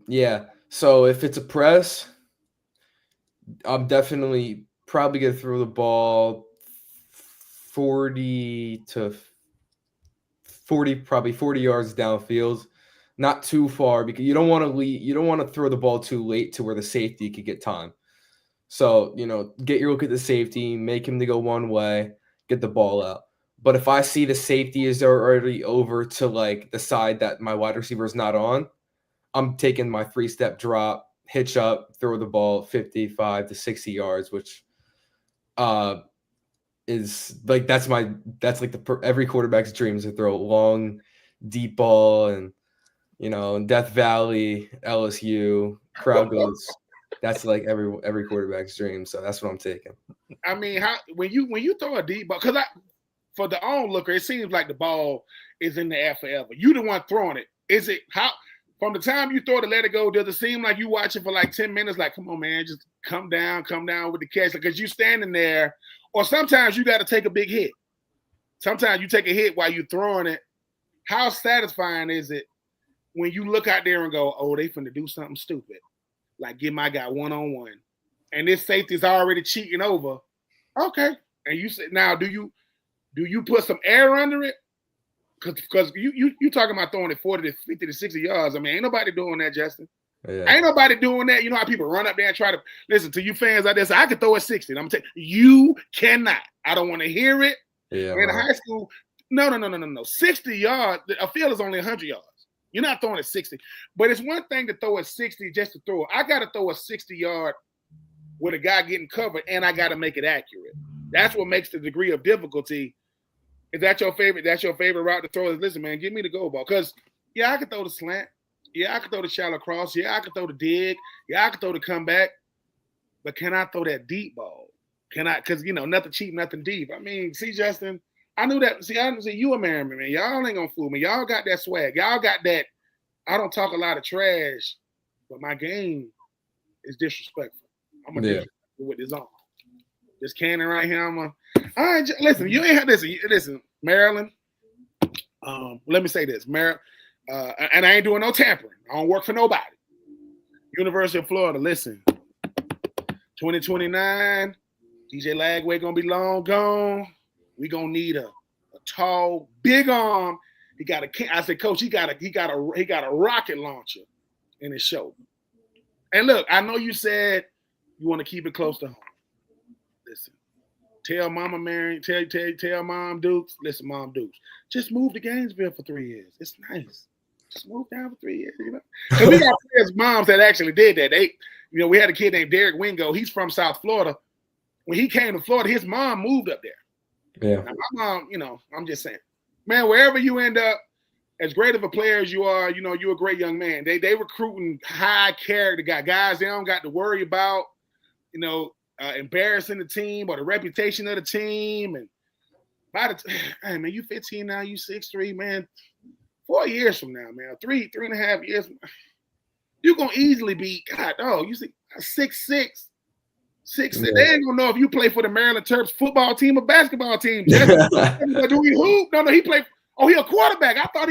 Yeah. So if it's a press, I'm definitely probably gonna throw the ball 40 yards downfield, not too far, because you don't want to throw the ball too late to where the safety could get time. So, you know, get your look at the safety, make him to go one way, get the ball out. But if I see the safety is already over to like the side that my wide receiver is not on, I'm taking my 3-step drop, hitch up, throw the ball 55 to 60 yards, which is like every quarterback's dreams to throw a long, deep ball, and you know, Death Valley, LSU, crowd goes. That's like every quarterback's dream. So that's what I'm taking. I mean, when you throw a deep ball, because for the onlooker, it seems like the ball is in the air forever. You the one throwing it. Is it how? From the time you throw to let it go, does it seem like you watch it for like 10 minutes? Like, come on, man, just come down with the catch. Because you standing there, or sometimes you got to take a big hit. Sometimes you take a hit while you're throwing it. How satisfying is it when you look out there and go, oh, they finna do something stupid. Like, get my guy 1-on-1. And this safety's already cheating over. Okay. And you say, now, do you put some air under it? Because you talking about throwing it 40 to 50 to 60 yards. I mean, ain't nobody doing that, Justin. Yeah. Ain't nobody doing that. You know how people run up there and try to listen to you fans out there say, I could throw it 60. I'm telling you cannot. I don't want to hear it. Yeah, in high school, no. 60 yards. A field is only 100 yards. You're not throwing it 60. But it's one thing to throw it 60 just to throw it. I got to throw a 60-yard with a guy getting covered, and I got to make it accurate. That's what makes the degree of difficulty. If that's your favorite route to throw, is listen, man, give me the go ball. Because, yeah, I can throw the slant. Yeah, I can throw the shallow cross. Yeah, I can throw the dig. Yeah, I can throw the comeback. But can I throw that deep ball? Can I? Because, you know, nothing cheap, nothing deep. I mean, see, Justin, I knew that. See, you a Merriman, man. Y'all ain't going to fool me. Y'all got that swag. Y'all got that. I don't talk a lot of trash, but my game is disrespectful. I'm going to disrespectful with this on. This cannon right here. All right, listen. You ain't listen, Maryland. Let me say this, Maryland, and I ain't doing no tampering. I don't work for nobody. University of Florida. Listen, 2029. DJ Lagway gonna be long gone. We gonna need a tall, big arm. He got I said, Coach, he got a rocket launcher in his shoulder. And look, I know you said you want to keep it close to home. Listen, tell Mama Mary, tell Mom Dukes. Listen, Mom Dukes, just move to Gainesville for 3 years. It's nice. Just move down for 3 years. You know, and we got players' moms that actually did that. We had a kid named Derek Wingo. He's from South Florida. When he came to Florida, his mom moved up there. Yeah. Now, my mom, I'm just saying, man, wherever you end up, as great of a player as you are, you're a great young man. They recruiting high character guys. They don't got to worry about, embarrassing the team or the reputation of the team. And hey, man, you 15 now, you 6'3", man. 4 years from now, man, 3.5 years, you're gonna easily be you see 6'6". 6'6". Yeah. They ain't gonna know if you play for the Maryland Terps football team or basketball team. Do he hoop? No, he played. Oh, he a quarterback. I thought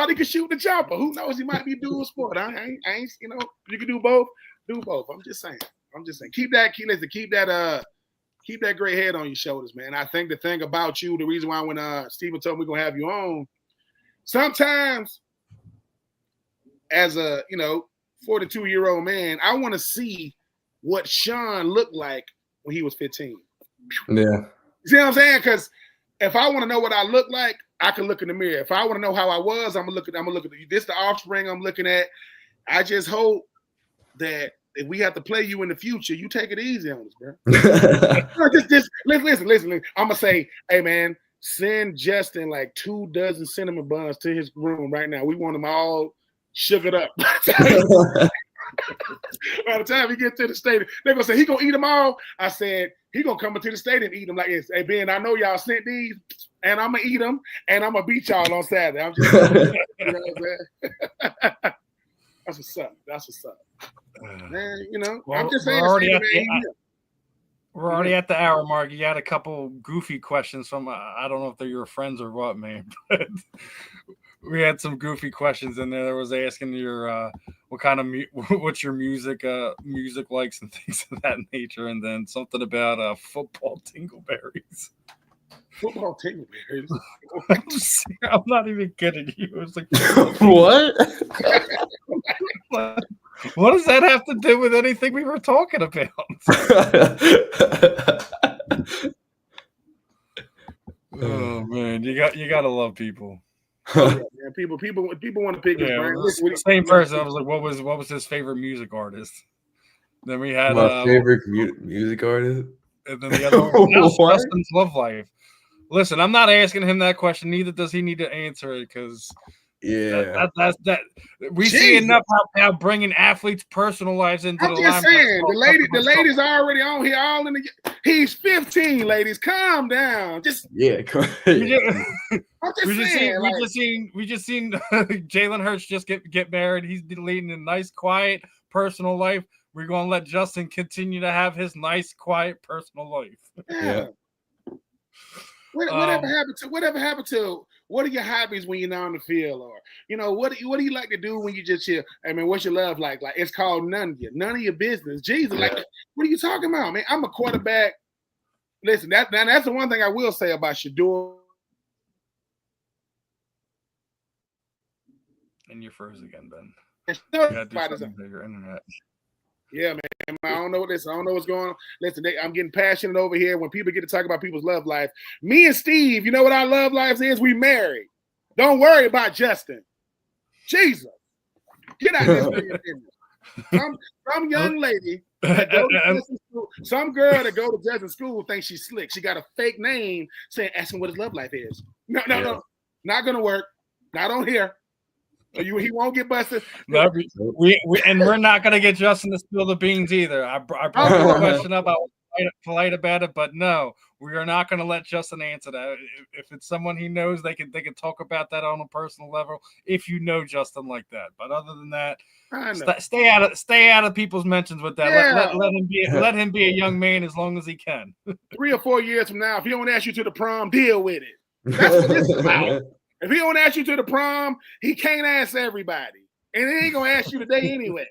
he could shoot the jumper. Who knows? He might be dual sport. I ain't. You can do both. Do both. I'm just saying. Keep that great head on your shoulders, man. I think the thing about you, the reason why when Steven told me we're gonna have you on, sometimes as a 42-year-old man, I want to see what Shawne looked like when he was 15. Yeah. You see what I'm saying? Because if I want to know what I look like, I can look in the mirror. If I want to know how I was, I'm gonna look at this. The offspring I'm looking at. I just hope that if we have to play you in the future, you take it easy on us, bro. Listen. I'm gonna say, hey man, send Justin like 2 dozen cinnamon buns to his room right now. We want them all sugared up. By the time he gets to the stadium, they're gonna say he gonna eat them all. I said he gonna come into the stadium and eat them like this. Hey Ben, I know y'all sent these, and I'm gonna eat them, and I'm gonna beat y'all on Saturday. I'm just, you know what I'm saying? That's what's up. Man, I'm just saying. We're already at the hour mark. You got a couple goofy questions from I don't know if they're your friends or what, man. But we had some goofy questions in there. That was asking your what kind of what's your music likes and things of that nature, and then something about football tingleberries. Football tingleberries. I'm not even kidding you. It was like what? What does that have to do with anything we were talking about? Oh man, you gotta love people. Yeah, man. People want to pick his brain. The same person. I was like, what was his favorite music artist? Then we had my favorite music artist, and then the other one, Justin's love life. Listen, I'm not asking him that question. Neither does he need to answer it because that's we see enough how bringing athletes' personal lives into I'm just saying the ladies are already on here. All in the. He's 15, ladies. Calm down. Just yeah. We just seen Jalen Hurts just get married. He's leading a nice, quiet, personal life. We're gonna let Justin continue to have his nice, quiet, personal life. Yeah. Whatever happened to what are your hobbies when you're not on the field, or what do you like to do when you just chill? I mean, what's your love like? Like it's called none of your business. Jesus, like what are you talking about, man? I'm a quarterback. Listen, that's the one thing I will say about Shador. And you're froze again, Ben. You gotta do something bigger internet. Yeah, man. I don't know what's going on. Listen, I'm getting passionate over here when people get to talk about people's love life. Me and Steve, you know what our love lives is? We married. Don't worry about Justin. Jesus. Get out of this business. Some young lady that go to Justin school, some girl that go to Justin school thinks she's slick. She got a fake name saying, asking what his love life is. No. Not going to work. Not on here. He won't get busted. We're not going to get Justin to spill the beans either. I brought the question up. polite about it, but no, we are not going to let Justin answer that. If it's someone he knows, they can talk about that on a personal level. If you know Justin like that, but other than that, stay out of people's mentions with that. Yeah. Let him be a young man as long as he can. 3 or 4 years from now, if he don't ask you to the prom, deal with it. That's what this is about. If he don't ask you to the prom, he can't ask everybody, and he ain't gonna ask you today anyway.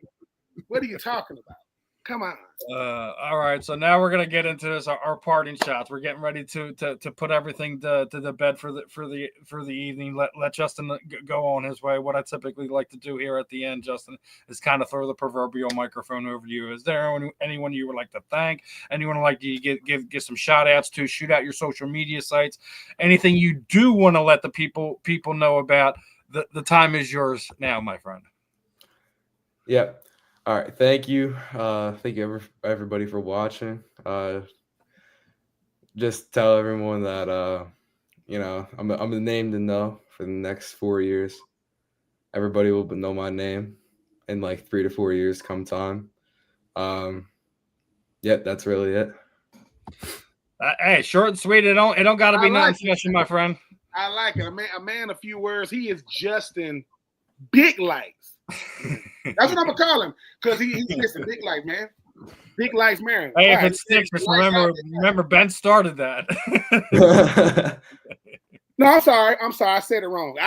What are you talking about? Come on. All right, so now we're gonna get into this. Our parting shots. We're getting ready to put everything to the bed for the evening. Let Justin go on his way. What I typically like to do here at the end, Justin, is kind of throw the proverbial microphone over to you. Is there anyone you would like to thank? Anyone like to give some shout outs to? Shoot out your social media sites. Anything you do want to let the people know about? The time is yours now, my friend. Yep. All right, thank you. Thank you everybody for watching. Just tell everyone that I'm the name to know for the next 4 years. Everybody will know my name in like 3 to 4 years come time. That's really it. Hey, short and sweet. It don't got to be nothing special, my friend. I like it. A man, a few words. He is Justin Big Lights. That's what I'm gonna call him, because he's a big light, man. Big Lights Merriman. Hey, if it sticks, just remember Ben started that. No, I'm sorry. I said it wrong.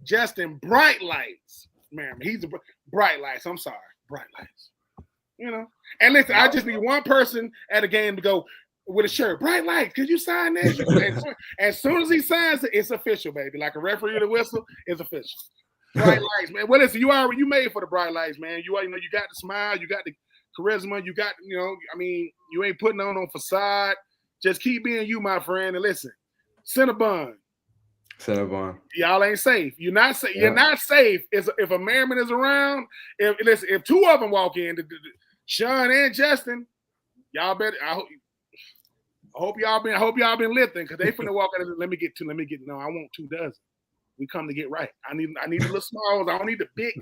Justin Bright Lights Merriman. He's a Bright Lights. I'm sorry, Bright Lights. And listen, I just need one person at a game to go with a shirt. Bright Lights, could you sign this? As soon as he signs it, it's official, baby. Like a referee with a whistle, it's official. Bright Lights, man. Well, listen, you made for the Bright Lights, man. You got the smile, you got the charisma, you got, you ain't putting on facade. Just keep being you, my friend. And listen, Cinnabon. Y'all ain't safe. You're not safe. You're not safe. If a Merriman is around, if two of them walk in, Shawne and Justin, y'all better. I hope y'all been lifting, because they finna walk out. Let me get. No, I want 2 dozen. We come to get right. I need the little small ones. I don't need the big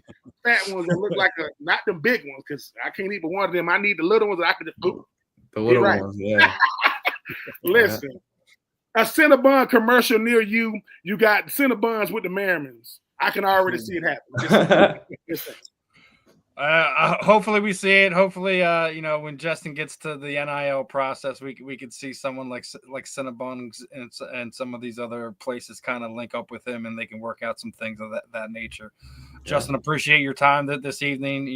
fat ones that look like not the big ones, because I can't eat but one of them. I need the little ones that I can just the little ones, yeah. Listen, a Cinnabon commercial near you. You got Cinnabons with the Merrimans. I can already see it happen. Hopefully we see it. Hopefully, when Justin gets to the NIL process, we could see someone like Cinnabon and some of these other places kind of link up with him, and they can work out some things of that nature. Yeah. Justin, appreciate your time this evening.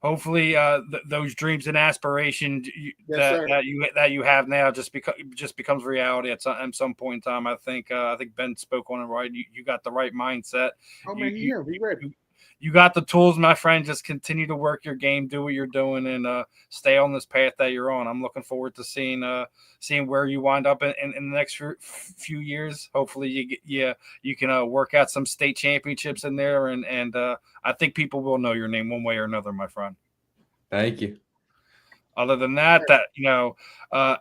Hopefully those dreams and aspirations that you have now just becomes reality at some point in time. I think Ben spoke on it right. You got the right mindset. Oh man, he ready. You got the tools, my friend. Just continue to work your game, do what you're doing, and stay on this path that you're on. I'm looking forward to seeing where you wind up in the next few years. Hopefully, you can work out some state championships in there, and I think people will know your name one way or another, my friend. Thank you. Other than that,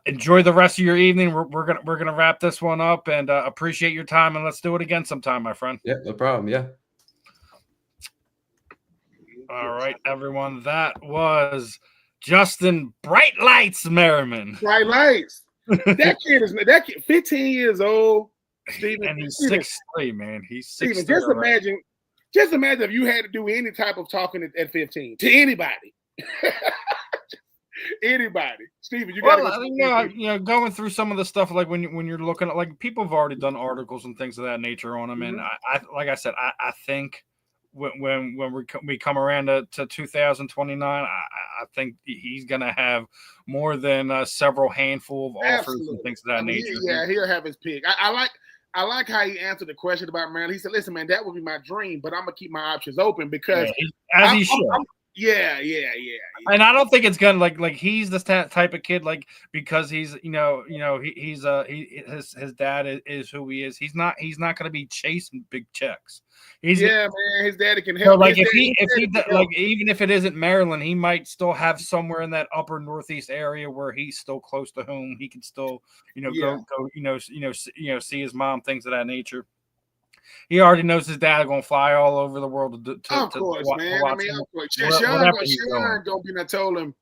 enjoy the rest of your evening. We're gonna wrap this one up, and appreciate your time, and let's do it again sometime, my friend. Yeah, no problem. Yeah. All right, everyone. That was Justin Bright Lights Merriman. Bright Lights. That kid 15 years old, Steven. And he's 6'3", man. He's 6'3". Steven, just imagine if you had to do any type of talking at 15 to anybody. Anybody. Steven, you gotta going through some of the stuff, like when you're looking at, like, people have already done articles and things of that nature on him. Mm-hmm. And I think when we come around to 2029, I think he's going to have more than several handful of offers and things of that nature. Yeah, he'll have his pick. I like how he answered the question about Maryland. He said, "Listen, man, that would be my dream, but I'm gonna keep my options open because he should." Yeah. And I don't think it's gonna like he's the type of kid, like, because he's his dad is who he is. He's not gonna be chasing big checks. Man, his daddy can help. So, like, even if it isn't Maryland, he might still have somewhere in that upper Northeast area where he's still close to home. He can still go see his mom, things of that nature. He already knows his dad going to fly all over the world. Of course, man. I mean, Shawne gonna be told him,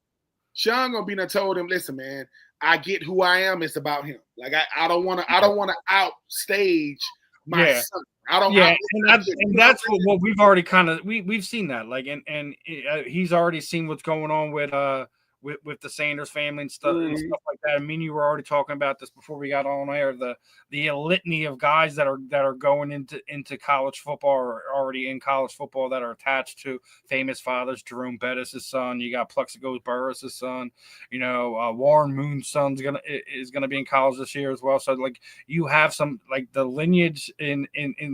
Shawne gonna be done told him, listen, man, I get who I am. It's about him. Like I don't want to outstage my son. And that's what we've already kind of we've seen that. Like and he's already seen what's going on with the Sanders family and stuff like that. I mean, you were already talking about this before we got on air. The litany of guys that are going into college football or already in college football that are attached to famous fathers. Jerome Bettis' son. You got Plexico Burris' son. Warren Moon's son is gonna be in college this year as well. So like you have some like the lineage in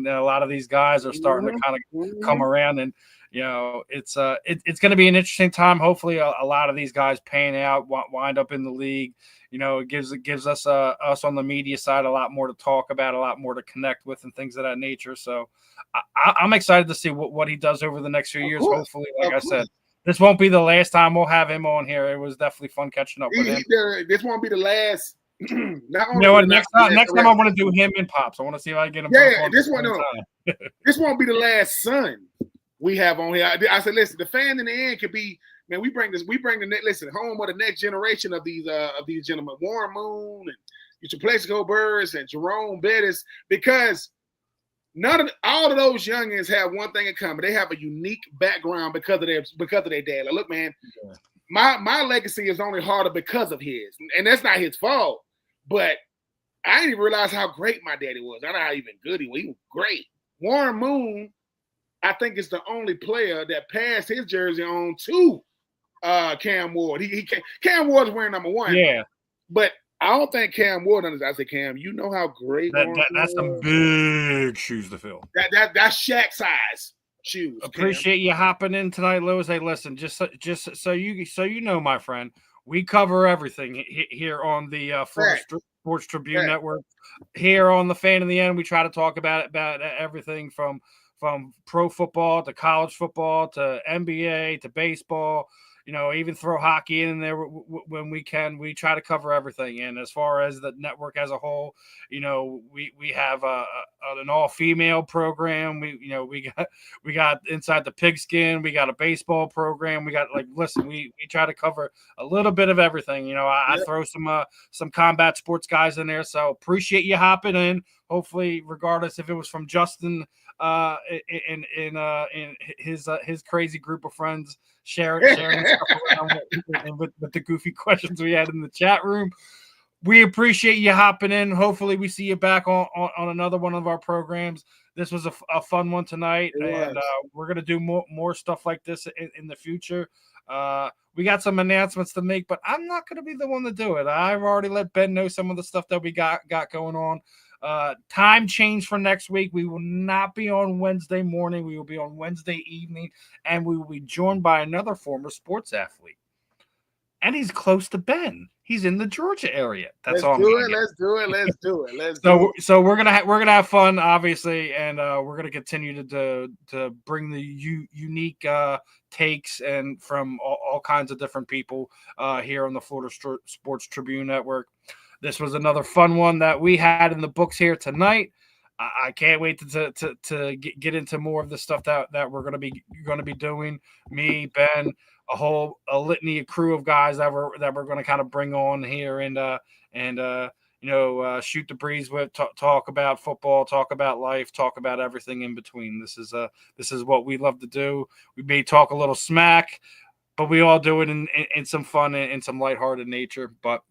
a lot of these guys are starting to kind of come around and. It's going to be an interesting time. Hopefully, a lot of these guys pan out, wind up in the league. It gives us on the media side a lot more to talk about, a lot more to connect with, and things of that nature. So, I'm excited to see what he does over the next few years. Hopefully, like I said, this won't be the last time we'll have him on here. It was definitely fun catching up with him. This won't be the last. Next time I want to do him and Pops. I want to see if I can get him. Yeah, this won't be the last son we have on here. I said, listen, the fan in the end could be, man, we bring the home of the next generation of these gentlemen, Warren Moon and your Plexico Burris and Jerome Bettis, because all of those youngins have one thing in common. They have a unique background because of their dad. Like, look, man, my legacy is only harder because of his, and that's not his fault. But I didn't even realize how great my daddy was. I don't know how even good he was. He was great. Warren Moon, I think, is the only player that passed his jersey on to Cam Ward. Cam Ward's wearing number 1. Yeah. But I don't think Cam Ward understands. I said, Cam, you know how great that's some big shoes to fill. That's Shaq size shoes. Appreciate you hopping in tonight, Lewis. Hey, listen, just so you know, my friend, we cover everything here on the Florida Sports Tribune Network. Here on the Fan in the End, we try to talk about everything from pro football to college football to NBA to baseball, even throw hockey in there when we can. We try to cover everything. And as far as the network as a whole, we have an all-female program. We got Inside the Pigskin. We got a baseball program. We got we try to cover a little bit of everything. I throw some combat sports guys in there. So appreciate you hopping in. Hopefully, regardless if it was from Justin in his crazy group of friends sharing stuff around with the goofy questions we had in the chat room. We appreciate you hopping in. Hopefully we see you back on another one of our programs. This was a fun one tonight, and we're gonna do more stuff like this in the future. We got some announcements to make, but I'm not gonna be the one to do it. I've already let Ben know some of the stuff that we got going on. Time change for next week. We will not be on Wednesday morning. We will be on Wednesday evening, and we will be joined by another former sports athlete. And he's close to Ben. He's in the Georgia area. Let's do it. So we're gonna have fun, obviously, and we're gonna continue to bring the unique takes and from all kinds of different people here on the Florida Sports Tribune Network. This was another fun one that we had in the books here tonight. I can't wait to get into more of the stuff that we're going to be doing. Me, Ben, a litany of crew of guys that we're going to kind of bring on here and shoot the breeze with, talk about football, talk about life, talk about everything in between. This is what we love to do. We may talk a little smack, but we all do it in some fun and some lighthearted nature. But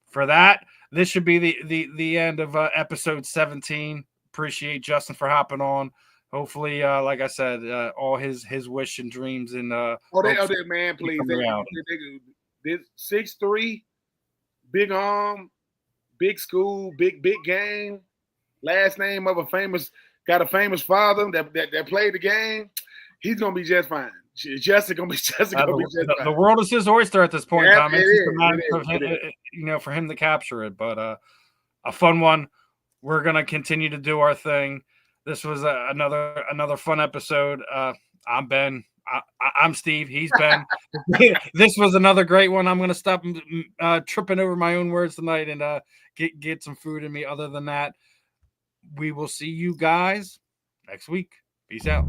for that, this should be the end of episode 17. Appreciate Justin for hopping on. Hopefully, like I said, all his wish and dreams and man, please. This 6'3", big arm, big school, big game. Last name of a famous father that played the game. He's gonna be just fine. Jessica gonna be just fine. The world is his oyster at this point in time. It's for him to capture it, but a fun one. We're gonna continue to do our thing. This was another fun episode. I'm Ben. I'm Steve. He's Ben. This was another great one. I'm gonna stop tripping over my own words tonight and get some food in me. Other than that, we will see you guys next week. Peace out.